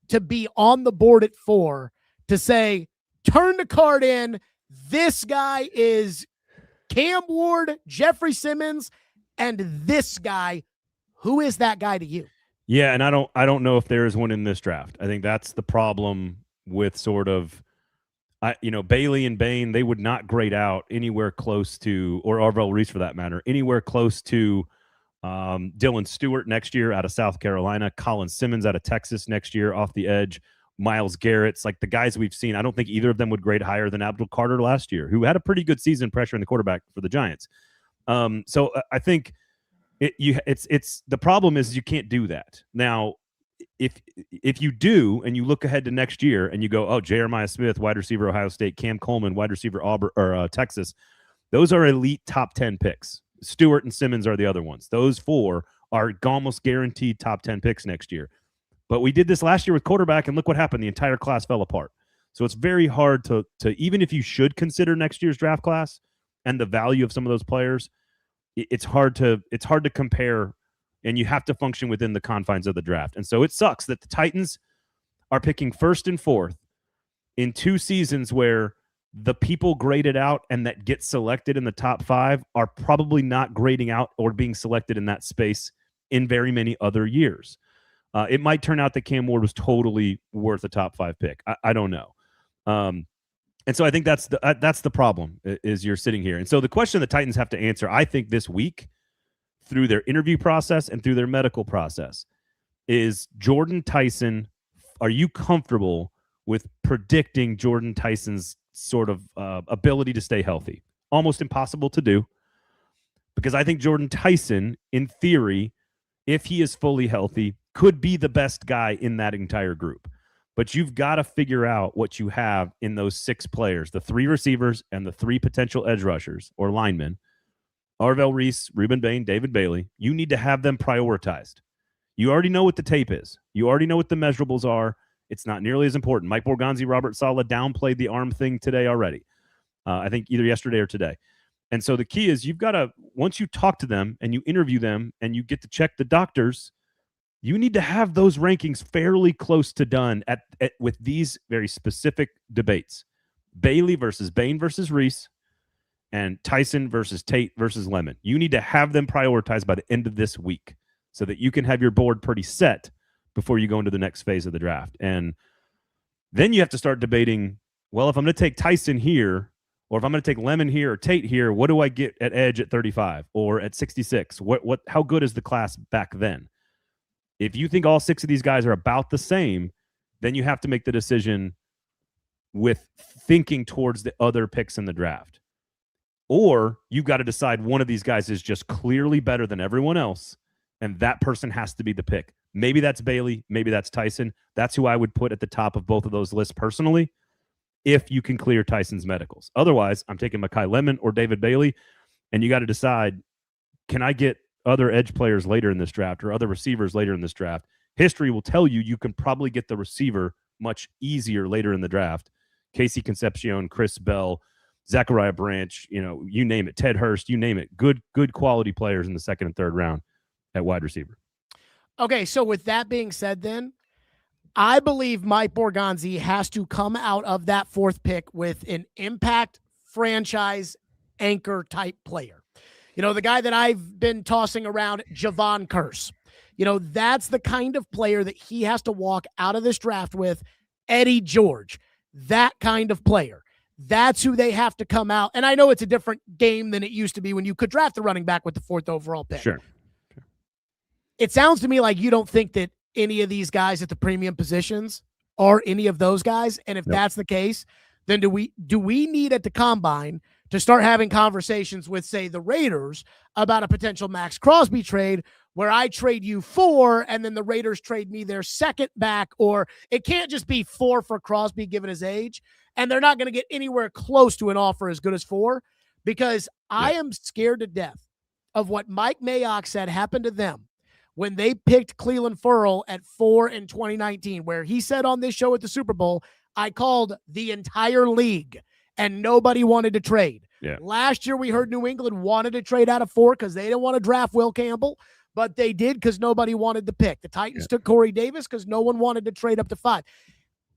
to be on the board at 4 to say, turn the card in, this guy is Cam Ward, Jeffrey Simmons, and this guy, who is that guy to you? Yeah, and I don't know if there is one in this draft. I think that's the problem with sort of, Bailey and Bain, they would not grade out anywhere close to, or Arvell Reese for that matter, anywhere close to Dylan Stewart next year out of South Carolina, Colin Simmons out of Texas next year off the edge, Myles Garrett's, like the guys we've seen. I don't think either of them would grade higher than Abdul Carter last year, who had a pretty good season pressuring the quarterback for the Giants. So I think it's the problem is you can't do that. Now, if you do and you look ahead to next year and you go, oh, Jeremiah Smith, wide receiver, Ohio State, Cam Coleman, wide receiver, Auburn or Texas, those are elite top 10 picks. Stewart and Simmons are the other ones. Those 4 are almost guaranteed top 10 picks next year. But we did this last year with quarterback, and look what happened. The entire class fell apart. So it's very hard to even if you should consider next year's draft class and the value of some of those players, it's hard to compare, and you have to function within the confines of the draft. And so it sucks that the Titans are picking 1st and 4th in 2 seasons where the people graded out and that get selected in the top 5 are probably not grading out or being selected in that space in very many other years. It might turn out that Cam Ward was totally worth a top 5 pick. I don't know. And so I think that's the problem is you're sitting here. And so the question the Titans have to answer, I think this week through their interview process and through their medical process is Jordan Tyson. Are you comfortable with predicting Jordan Tyson's sort of ability to stay healthy? Almost impossible to do because I think Jordan Tyson, in theory, if he is fully healthy, could be the best guy in that entire group. But you've got to figure out what you have in those 6 players, the 3 receivers and the 3 potential edge rushers or linemen, Arvell Reese, Ruben Bain, David Bailey. You need to have them prioritized. You already know what the tape is. You already know what the measurables are. It's not nearly as important. Mike Borgonzi, Robert Saleh downplayed the arm thing today already. I think either yesterday or today. And so the key is you've got to, once you talk to them and you interview them and you get to check the doctors, you need to have those rankings fairly close to done with these very specific debates. Bailey versus Bain versus Reese and Tyson versus Tate versus Lemon. You need to have them prioritized by the end of this week so that you can have your board pretty set before you go into the next phase of the draft. And then you have to start debating, well, if I'm going to take Tyson here, or if I'm going to take Lemon here or Tate here, what do I get at edge at 35 or at 66? How good is the class back then? If you think all 6 of these guys are about the same, then you have to make the decision with thinking towards the other picks in the draft. Or you've got to decide one of these guys is just clearly better than everyone else, and that person has to be the pick. Maybe that's Bailey. Maybe that's Tyson. That's who I would put at the top of both of those lists personally, if you can clear Tyson's medicals. Otherwise, I'm taking Mekhi Lemon or David Bailey, and you got to decide, can I get other edge players later in this draft or other receivers later in this draft? History will tell you can probably get the receiver much easier later in the draft. Casey Concepcion, Chris Bell, Zachariah Branch, you name it, Ted Hurst, you name it. Good quality players in the 2nd and 3rd round at wide receiver. Okay, so with that being said then, I believe Mike Borgonzi has to come out of that 4th pick with an impact franchise anchor type player. The guy that I've been tossing around, Javon Curse. That's the kind of player that he has to walk out of this draft with. Eddie George, that kind of player. That's who they have to come out. And I know it's a different game than it used to be when you could draft the running back with the 4th overall pick. Sure. It sounds to me like you don't think that any of these guys at the premium positions are any of those guys. And if that's the case, then do we need at the combine to start having conversations with, say, the Raiders about a potential Max Crosby trade where I trade you 4 and then the Raiders trade me their 2nd back? Or it can't just be 4 for Crosby given his age, and they're not going to get anywhere close to an offer as good as 4, because I am scared to death of what Mike Mayock said happened to them when they picked Cleveland Ferrell at 4 in 2019, where he said on this show at the Super Bowl, I called the entire league and nobody wanted to trade. Yeah. Last year, we heard New England wanted to trade out of 4 because they didn't want to draft Will Campbell, but they did because nobody wanted to pick. The Titans took Corey Davis because no one wanted to trade up to 5.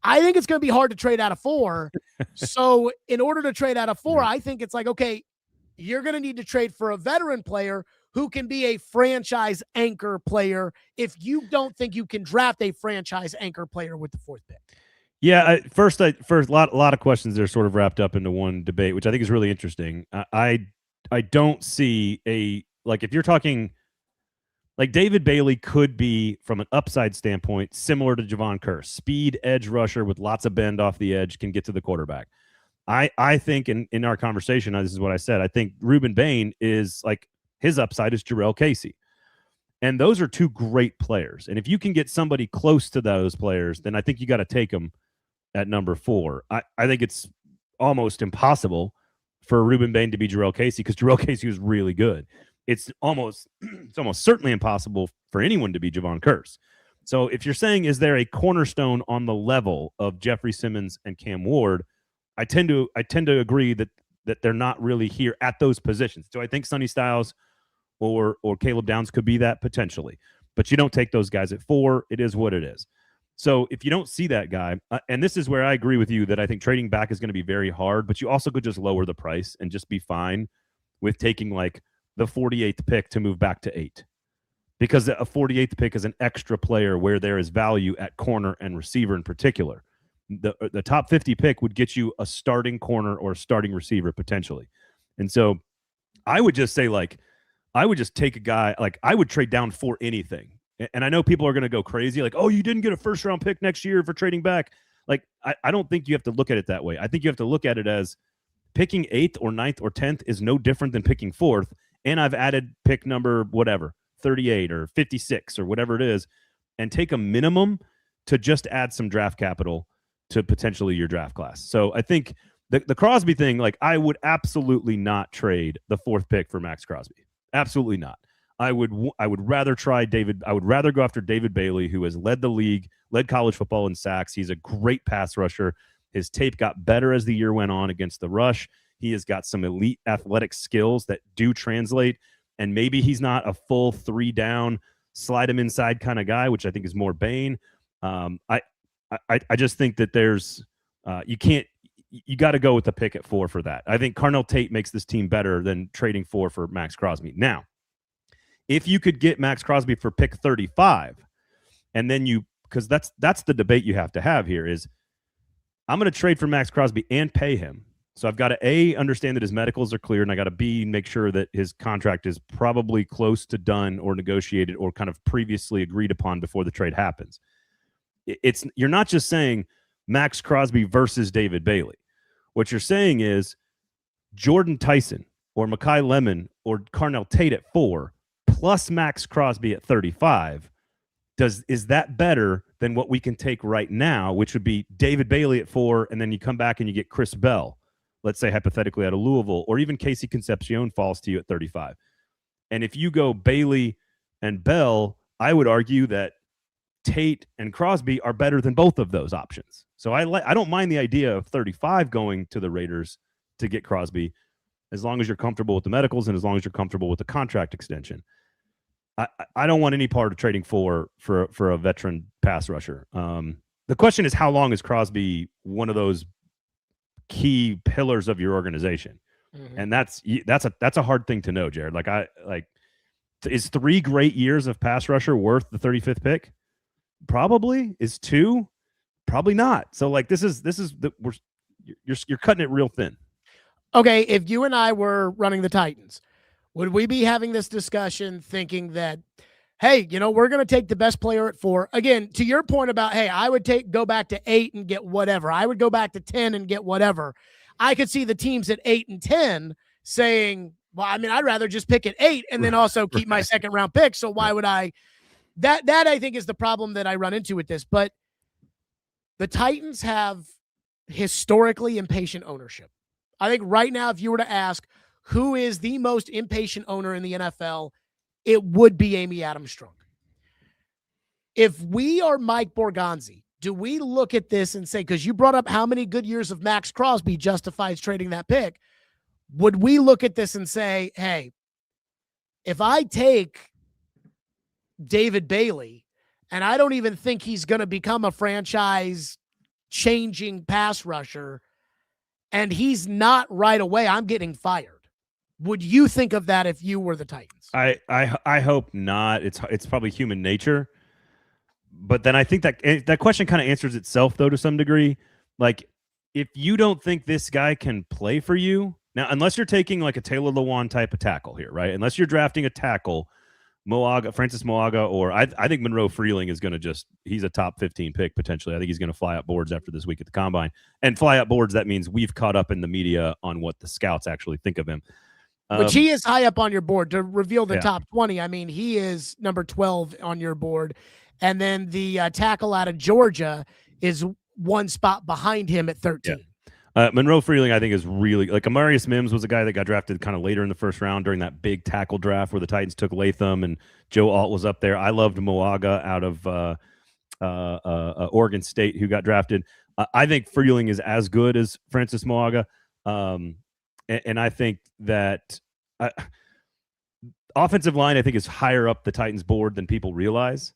I think it's going to be hard to trade out of 4. So in order to trade out of 4, I think it's like, okay, you're going to need to trade for a veteran player who can be a franchise anchor player if you don't think you can draft a franchise anchor player with the 4th pick. Yeah, first, a lot of questions that are sort of wrapped up into one debate, which I think is really interesting. I don't see if you're talking like David Bailey could be, from an upside standpoint, similar to Javon Curse. Speed, edge rusher with lots of bend off the edge, can get to the quarterback. I think in our conversation, this is what I said. I think Ruben Bain is like, his upside is Jarrell Casey. And those are 2 great players. And if you can get somebody close to those players, then I think you got to take them at number 4. I think it's almost impossible for Ruben Bain to be Jarrell Casey because Jarrell Casey was really good. It's almost certainly impossible for anyone to be Javon Curse. So if you're saying, is there a cornerstone on the level of Jeffrey Simmons and Cam Ward, I tend to agree that they're not really here at those positions. So I think Sonny Styles or Caleb Downs could be that potentially, but you don't take those guys at 4. It is what it is. So if you don't see that guy, and this is where I agree with you that I think trading back is going to be very hard, but you also could just lower the price and just be fine with taking like the 48th pick to move back to 8, because a 48th pick is an extra player where there is value at corner and receiver in particular. The top 50 pick would get you a starting corner or a starting receiver potentially. And so I would just say, like, I would just take a guy, like I would trade down for anything. And I know people are going to go crazy, like, oh, you didn't get a first-round pick next year for trading back. Like, I don't think you have to look at it that way. I think you have to look at it as picking 8th or 9th or 10th is no different than picking 4th. And I've added pick number, whatever, 38 or 56 or whatever it is, and take a minimum to just add some draft capital to potentially your draft class. So I think the Crosby thing, like, I would absolutely not trade the 4th pick for Max Crosby. Absolutely not. I would rather try David. I would rather go after David Bailey, who has led the league, led college football in sacks. He's a great pass rusher. His tape got better as the year went on against the rush. He has got some elite athletic skills that do translate. And maybe he's not a full 3 down, slide him inside kind of guy, which I think is more Bain. I just think that there's you got to go with the pick at 4 for that. I think Carnell Tate makes this team better than trading 4 for Max Crosby. Now, if you could get Max Crosby for pick 35, and then because that's the debate you have to have here is, I'm going to trade for Max Crosby and pay him. So I've got to A, understand that his medicals are clear, and I got to B, make sure that his contract is probably close to done or negotiated or kind of previously agreed upon before the trade happens. You're not just saying Max Crosby versus David Bailey. What you're saying is Jordan Tyson or Mekhi Lemon or Carnell Tate at 4 plus Max Crosby at 35. Is that better than what we can take right now, which would be David Bailey at 4, and then you come back and you get Chris Bell, let's say hypothetically out of Louisville, or even Casey Concepcion falls to you at 35. And if you go Bailey and Bell, I would argue that Tate and Crosby are better than both of those options. So I don't mind the idea of 35 going to the Raiders to get Crosby, as long as you're comfortable with the medicals and as long as you're comfortable with the contract extension. I don't want any part of trading for a veteran pass rusher. The question is, how long is Crosby one of those key pillars of your organization? Mm-hmm. And that's a hard thing to know, Jared. Is 3 great years of pass rusher worth the 35th pick? Probably. Is 2? Probably not. So you're cutting it real thin. Okay, if you and I were running the Titans, would we be having this discussion thinking that, hey, we're going to take the best player at 4? Again, to your point about, hey, I would go back to 8 and get whatever. I would go back to 10 and get whatever. I could see the teams at 8 and 10 saying, well, I mean, I'd rather just pick at 8 and then also keep my second round pick. So why would I? That I think is the problem that I run into with this. But the Titans have historically impatient ownership. I think right now, if you were to ask who is the most impatient owner in the NFL, it would be Amy Adams-Strunk. If we are Mike Borgonzi, do we look at this and say, because you brought up how many good years of Max Crosby justifies trading that pick, would we look at this and say, hey, if I take David Bailey, and I don't even think he's going to become a franchise-changing pass rusher, and he's not right away, I'm getting fired. Would you think of that if you were the Titans? I hope not. It's probably human nature. But then I think that question kind of answers itself, though, to some degree. Like, if you don't think this guy can play for you, now, unless you're taking like a Taylor Lewan type of tackle here, right? Unless you're drafting a tackle, Francis Moaga, or I think Monroe Freeling is going to he's a top 15 pick potentially. I think he's going to fly up boards after this week at the Combine. And fly up boards, that means we've caught up in the media on what the scouts actually think of him. Which he is high up on your board. To reveal the top 20, I mean, he is number 12 on your board. And then the tackle out of Georgia is one spot behind him at 13. Yeah. Monroe Freeling, I think, is really like Amarius Mims was a guy that got drafted kind of later in the first round during that big tackle draft where the Titans took Latham and Joe Alt was up there. I loved Moaga out of Oregon State, who got drafted. I think Freeling is as good as Francis Moaga. And I think that offensive line, I think, is higher up the Titans board than people realize.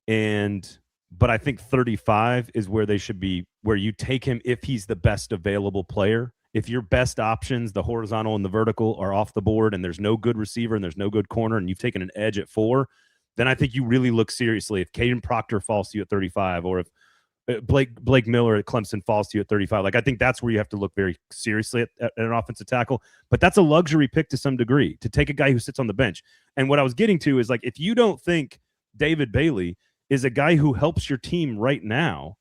But I think 35 is where they should be, where you take him if he's the best available player. If your best options, the horizontal and the vertical, are off the board and there's no good receiver and there's no good corner and you've taken an edge at 4, then I think you really look seriously. If Caden Proctor falls to you at 35, or if Blake Miller at Clemson falls to you at 35, like I think that's where you have to look very seriously at an offensive tackle. But that's a luxury pick to some degree, to take a guy who sits on the bench. And what I was getting to is, like, if you don't think David Bailey is a guy who helps your team right now,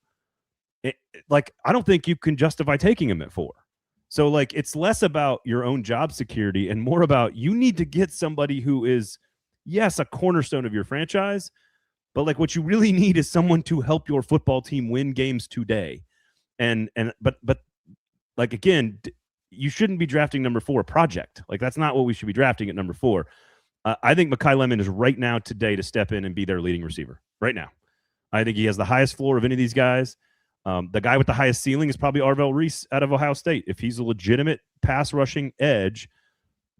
I don't think you can justify taking him at 4. So, like, it's less about your own job security and more about you need to get somebody who is, yes, a cornerstone of your franchise, but like what you really need is someone to help your football team win games today. But like, again, you shouldn't be drafting number 4 project. Like, that's not what we should be drafting at number 4. I think Mekhi Lemon is right now today to step in and be their leading receiver right now. I think he has the highest floor of any of these guys. The guy with the highest ceiling is probably Arvell Reese out of Ohio State. If he's a legitimate pass rushing edge,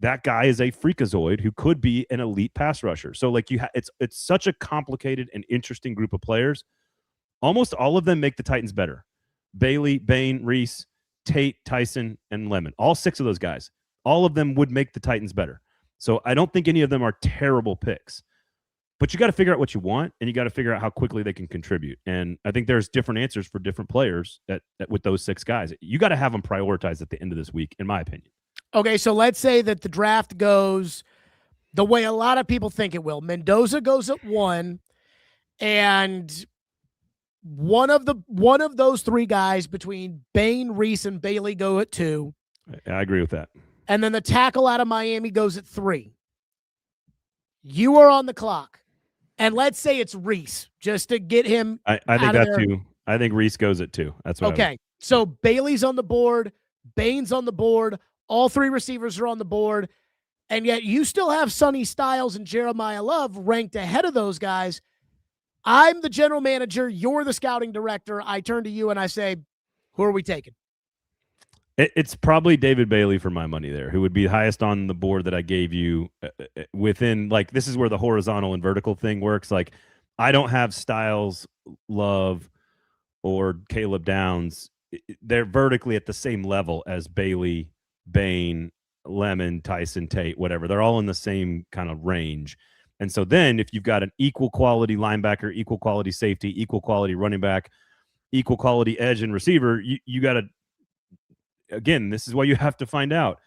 that guy is a freakazoid who could be an elite pass rusher. So, like, it's such a complicated and interesting group of players. Almost all of them make the Titans better. Bailey, Bain, Reese, Tate, Tyson, and Lemon. All 6 of those guys. All of them would make the Titans better. So I don't think any of them are terrible picks. But you got to figure out what you want, and you got to figure out how quickly they can contribute. And I think there's different answers for different players with those 6 guys. You got to have them prioritized at the end of this week, in my opinion. Okay, so let's say that the draft goes the way a lot of people think it will. Mendoza goes at 1, and one of those 3 guys between Bain, Reese, and Bailey go at 2. I agree with that. And then the tackle out of Miami goes at 3. You are on the clock. And let's say it's Reese, just to get him. I think that too. I think Reese goes at 2. That's what. Okay. So Bailey's on the board, Bain's on the board, all 3 receivers are on the board, and yet you still have Sonny Styles and Jeremiah Love ranked ahead of those guys. I'm the general manager. You're the scouting director. I turn to you and I say, who are we taking? It's probably David Bailey for my money there, who would be highest on the board that I gave you within, like, this is where the horizontal and vertical thing works. Like, I don't have Styles, Love, or Caleb Downs. They're vertically at the same level as Bailey, Bain, Lemon, Tyson, Tate, whatever. They're all in the same kind of range. And so then if you've got an equal quality linebacker, equal quality safety, equal quality running back, equal quality edge and receiver, you got to, again, this is why you have to find out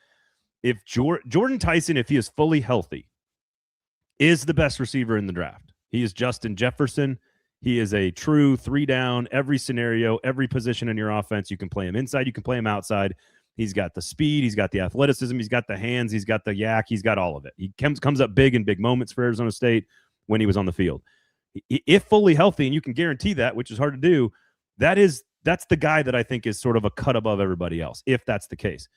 if Jordan Tyson, if he is fully healthy, is the best receiver in the draft. He is Justin Jefferson. He is a true 3-down, every scenario, every position in your offense. You can play him inside. You can play him outside. He's got the speed. He's got the athleticism. He's got the hands. He's got the yak. He's got all of it. He comes up big in big moments for Arizona State when he was on the field. If fully healthy, and you can guarantee that, which is hard to do, that's the guy that I think is sort of a cut above everybody else, if that's the case.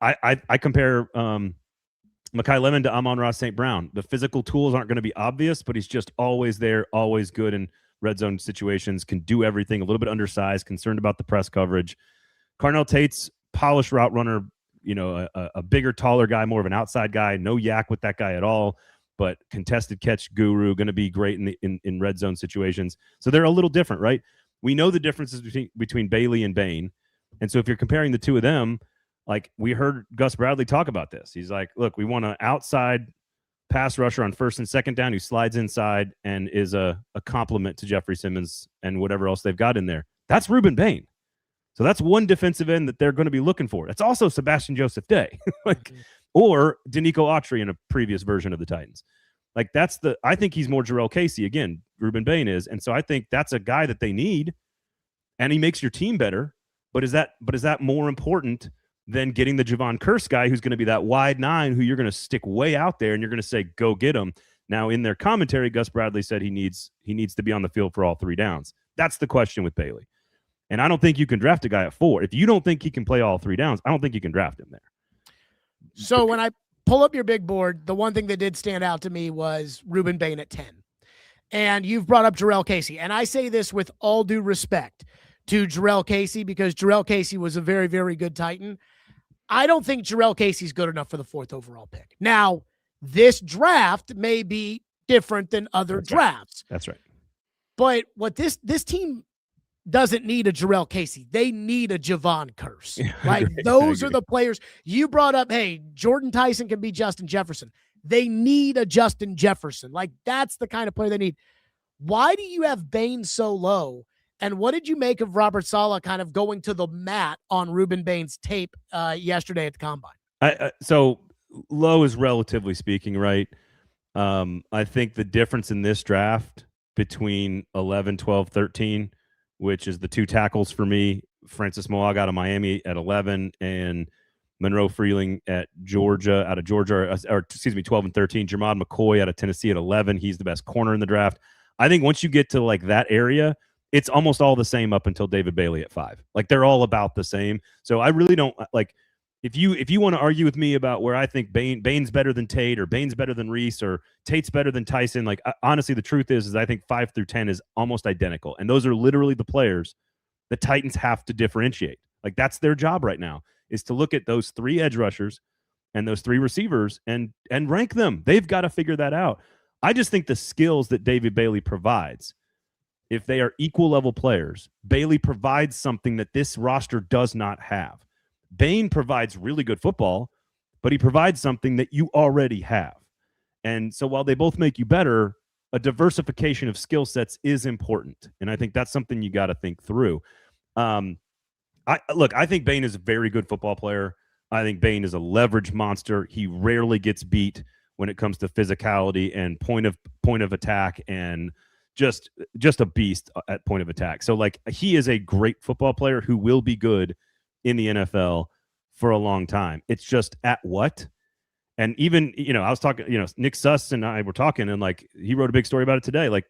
I compare Mekhi Lemon to Amon-Ra St. Brown. The physical tools aren't going to be obvious, but he's just always there, always good in red zone situations, can do everything, a little bit undersized, concerned about the press coverage. Carnell Tate's polished route runner, a bigger, taller guy, more of an outside guy, no yak with that guy at all, but contested catch guru, going to be great in red zone situations. So they're a little different, right? We know the differences between Bailey and Bain. And so if you're comparing the two of them, like we heard Gus Bradley talk about this. He's like, look, we want an outside pass rusher on first and second down who slides inside and is a complement to Jeffrey Simmons and whatever else they've got in there. That's Ruben Bain. So that's one defensive end that they're going to be looking for. It's also Sebastian Joseph Day or Danico Autry in a previous version of the Titans. Like I think he's more Jarrell Casey. Again, Ruben Bain is. And so I think that's a guy that they need and he makes your team better. But is that more important than getting the Javon Curse guy who's going to be that wide 9 who you're going to stick way out there and you're going to say, go get him. Now in their commentary, Gus Bradley said he needs to be on the field for all 3 downs. That's the question with Bailey. And I don't think you can draft a guy at 4. If you don't think he can play all 3 downs, I don't think you can draft him there. So when I pull up your big board, the one thing that did stand out to me was Ruben Bain at 10. And you've brought up Jarrell Casey. And I say this with all due respect to Jarrell Casey because Jarrell Casey was a very, very good Titan. I don't think Jarrell Casey's good enough for the 4th overall pick. Now, this draft may be different than other drafts. Right. That's right. But what this team doesn't need a Jarrell Casey. They need a Javon Curse. Like those are the players you brought up. Hey, Jordan Tyson can be Justin Jefferson. They need a Justin Jefferson. Like that's the kind of player they need. Why do you have Bain so low? And what did you make of Robert Saleh kind of going to the mat on Ruben Bain's tape yesterday at the Combine? So low is relatively speaking, right? I think the difference in this draft between 11, 12, 13, which is the 2 tackles for me, Francis Moag out of Miami at 11 and Monroe Freeling out of Georgia, or 12 and 13, Jermod McCoy out of Tennessee at 11. He's the best corner in the draft. I think once you get to like that area, it's almost all the same up until David Bailey at 5. Like they're all about the same. So I really don't like if you want to argue with me about where I think Bain's better than Tate or Bain's better than Reese or Tate's better than Tyson. Like honestly, the truth is I think 5 through 10 is almost identical. And those are literally the players the Titans have to differentiate. Like that's their job right now is to look at those 3 edge rushers and those 3 receivers and rank them. They've got to figure that out. I just think the skills that David Bailey provides, if they are equal level players, Bailey provides something that this roster does not have. Bain provides really good football, but he provides something that you already have. And so while they both make you better, a diversification of skill sets is important. And I think that's something you got to think through. I think Bain is a very good football player. I think Bain is a leverage monster. He rarely gets beat when it comes to physicality and point of attack and just a beast at point of attack. So like he is a great football player who will be good in the NFL for a long time. It's just at what? And even, I was talking, Nick Suss and I were talking and like he wrote a big story about it today. Like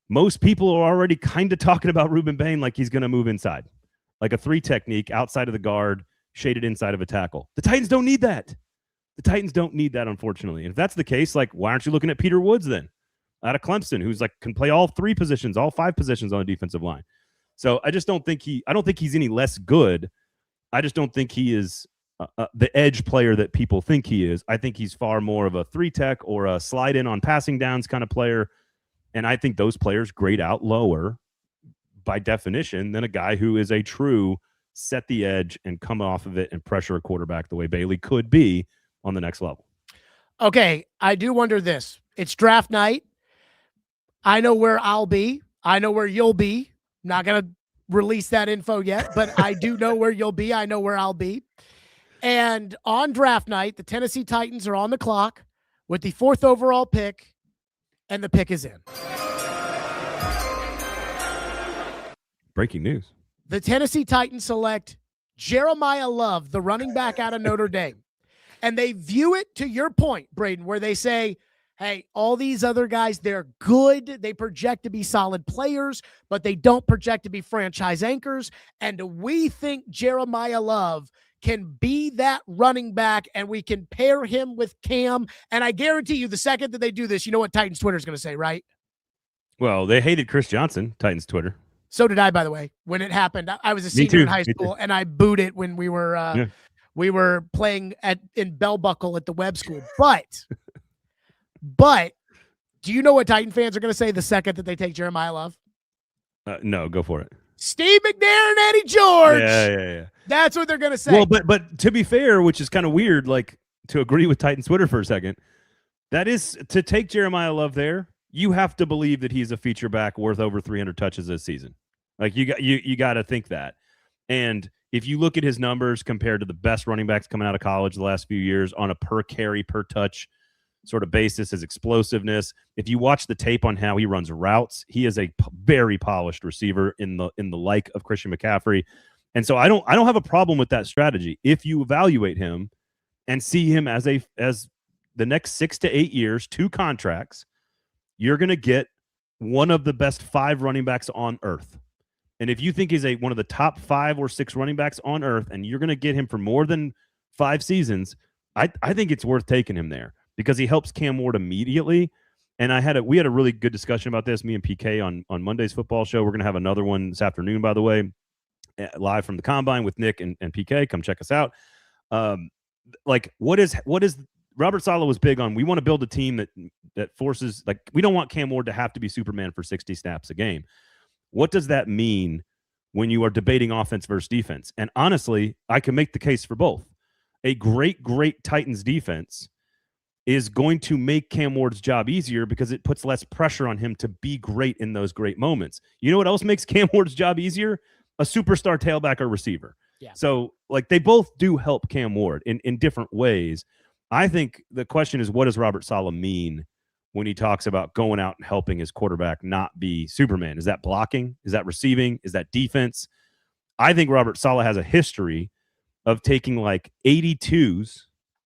most people are already kind of talking about Ruben Bain like he's going to move inside, like a 3 technique outside of the guard, shaded inside of a tackle. The Titans don't need that. The Titans don't need that, unfortunately. And if that's the case, like why aren't you looking at Peter Woods then? Out of Clemson, who's like can play all 3 positions, all 5 positions on a defensive line. So I don't think he's any less good. I just don't think he is the edge player that people think he is. I think he's far more of a 3 tech or a slide in on passing downs kind of player. And I think those players grade out lower by definition than a guy who is a true set the edge and come off of it and pressure a quarterback the way Bailey could be on the next level. Okay, I do wonder this. It's draft night. I know where I'll be. I know where you'll be. Not going to release that info yet, but I do know where you'll be. I know where I'll be. And on draft night, the Tennessee Titans are on the clock with the 4th overall pick, and the pick is in. Breaking news. The Tennessee Titans select Jeremiah Love, the running back out of Notre Dame. And they view it, to your point, Braden, where they say, hey, all these other guys, they're good. They project to be solid players, but they don't project to be franchise anchors. And we think Jeremiah Love can be that running back, and we can pair him with Cam. And I guarantee you, the second that they do this, you know what Titans Twitter is going to say, right? Well, they hated Chris Johnson, Titans Twitter. So did I, by the way, when it happened. I was a senior in high school, and I booed it when we were playing in Bell Buckle at the web school. But do you know what Titan fans are going to say the second that they take Jeremiah Love? No, go for it. Steve McNair and Eddie George. Yeah. That's what they're going to say. Well, but to be fair, which is kind of weird, like to agree with Titans Twitter for a second, that is to take Jeremiah Love there. You have to believe that he's a feature back worth over 300 touches this season. Like you got to think that. And if you look at his numbers compared to the best running backs coming out of college the last few years on a per carry, per touch sort of basis, his explosiveness, if you watch the tape on how he runs routes, he is a very polished receiver in the like of Christian McCaffrey. And so I don't have a problem with that strategy. If you evaluate him and see him as the next 6 to 8 years, 2 contracts, you're going to get one of the best 5 running backs on earth. And if you think he's one of the top 5 or 6 running backs on earth, and you're going to get him for more than 5 seasons, I think it's worth taking him there because he helps Cam Ward immediately. And we had a really good discussion about this, me and PK on Monday's football show. We're going to have another one this afternoon, by the way, live from the Combine with Nick and PK. Come check us out. What is Robert Saleh was big on? We want to build a team that forces, like, we don't want Cam Ward to have to be Superman for 60 snaps a game. What does that mean when you are debating offense versus defense? And honestly, I can make the case for both. A great Titans defense is going to make Cam Ward's job easier because it puts less pressure on him to be great in those great moments. You know what else makes Cam Ward's job easier? A superstar tailback or receiver. Yeah. So, like, they both do help Cam Ward in different ways. I think the question is, what does Robert Saleh mean when he talks about going out and helping his quarterback not be Superman? Is that blocking? Is that receiving? Is that defense? I think Robert Saleh has a history of taking like 82s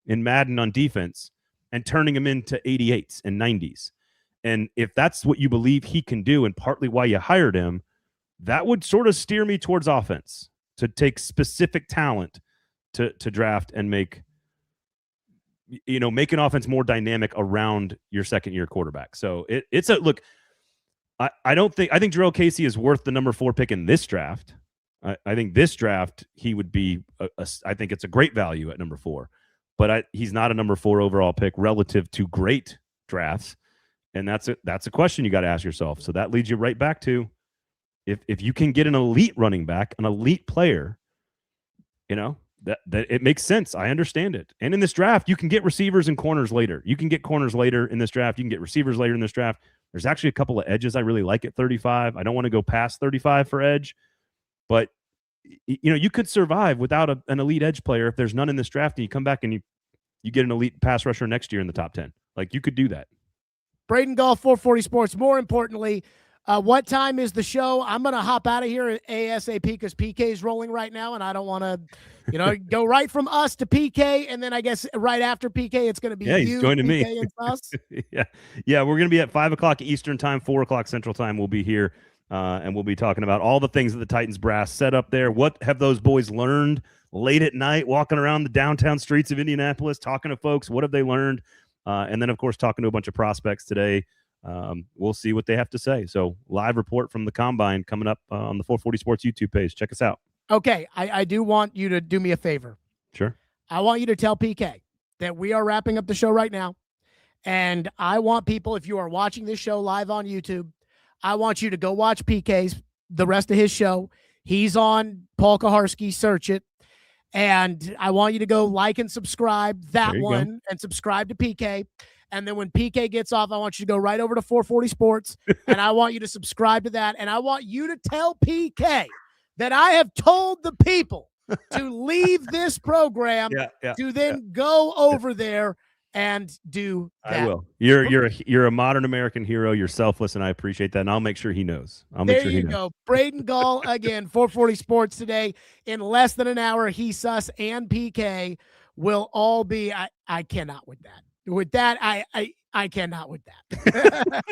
in Madden on defense and turning them into 88s and 90s. And if that's what you believe he can do and partly why you hired him, that would sort of steer me towards offense, to take specific talent to draft and make an offense more dynamic around your second-year quarterback. So it's a look. I think Jarrell Casey is worth the number 4 pick in this draft. I think this draft he would be. I think it's a great value at number 4, but he's not a number 4 overall pick relative to great drafts, and that's a question you got to ask yourself. So that leads you right back to if you can get an elite running back, an elite player, that it makes sense. I understand it. And in this draft, you can get receivers and corners later. You can get corners later in this draft. You can get receivers later in this draft. There's actually a couple of edges I really like at 35. I don't want to go past 35 for edge, but you could survive without an elite edge player if there's none in this draft, and you come back and you get an elite pass rusher next year in the top 10. Like, you could do that. Braden Gall, 440 Sports. More importantly, what time is the show? I'm going to hop out of here ASAP because PK is rolling right now, and I don't want to, go right from us to PK, and then I guess right after PK, it's going to be he's joining PK me. And us. Yeah. We're going to be at 5:00 Eastern time, 4:00 Central time. We'll be here, and we'll be talking about all the things that the Titans brass set up there. What have those boys learned late at night, walking around the downtown streets of Indianapolis, talking to folks? What have they learned? And then, of course, talking to a bunch of prospects today. We'll see what they have to say. So live report from the Combine coming up on the 440 Sports YouTube page. Check us out. Okay. I do want you to do me a favor. Sure. I want you to tell PK that we are wrapping up the show right now. And I want people, if you are watching this show live on YouTube, I want you to go watch the rest of his show. He's on Paul Kaharski. Search it. And I want you to go like and subscribe that one and subscribe to PK. And then when PK gets off, I want you to go right over to 440 Sports, and I want you to subscribe to that. And I want you to tell PK that I have told the people to leave this program to then go over there and do that. I will. You're a modern American hero. You're selfless, and I appreciate that. And I'll make sure he knows. There you go. Braden Gall, again, 440 Sports today. In less than an hour, he, Sus, and PK will all be. I cannot with that. With that, I cannot with that.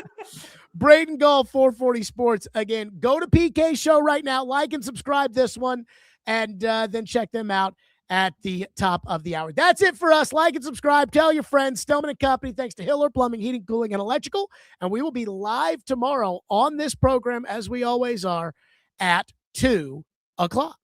Braden Gall, 440 Sports. Again, go to PK's show right now. Like and subscribe this one, and then check them out at the top of the hour. That's it for us. Like and subscribe. Tell your friends. Stillman and Company. Thanks to Hiller Plumbing, Heating, Cooling, and Electrical. And we will be live tomorrow on this program, as we always are, at 2 o'clock.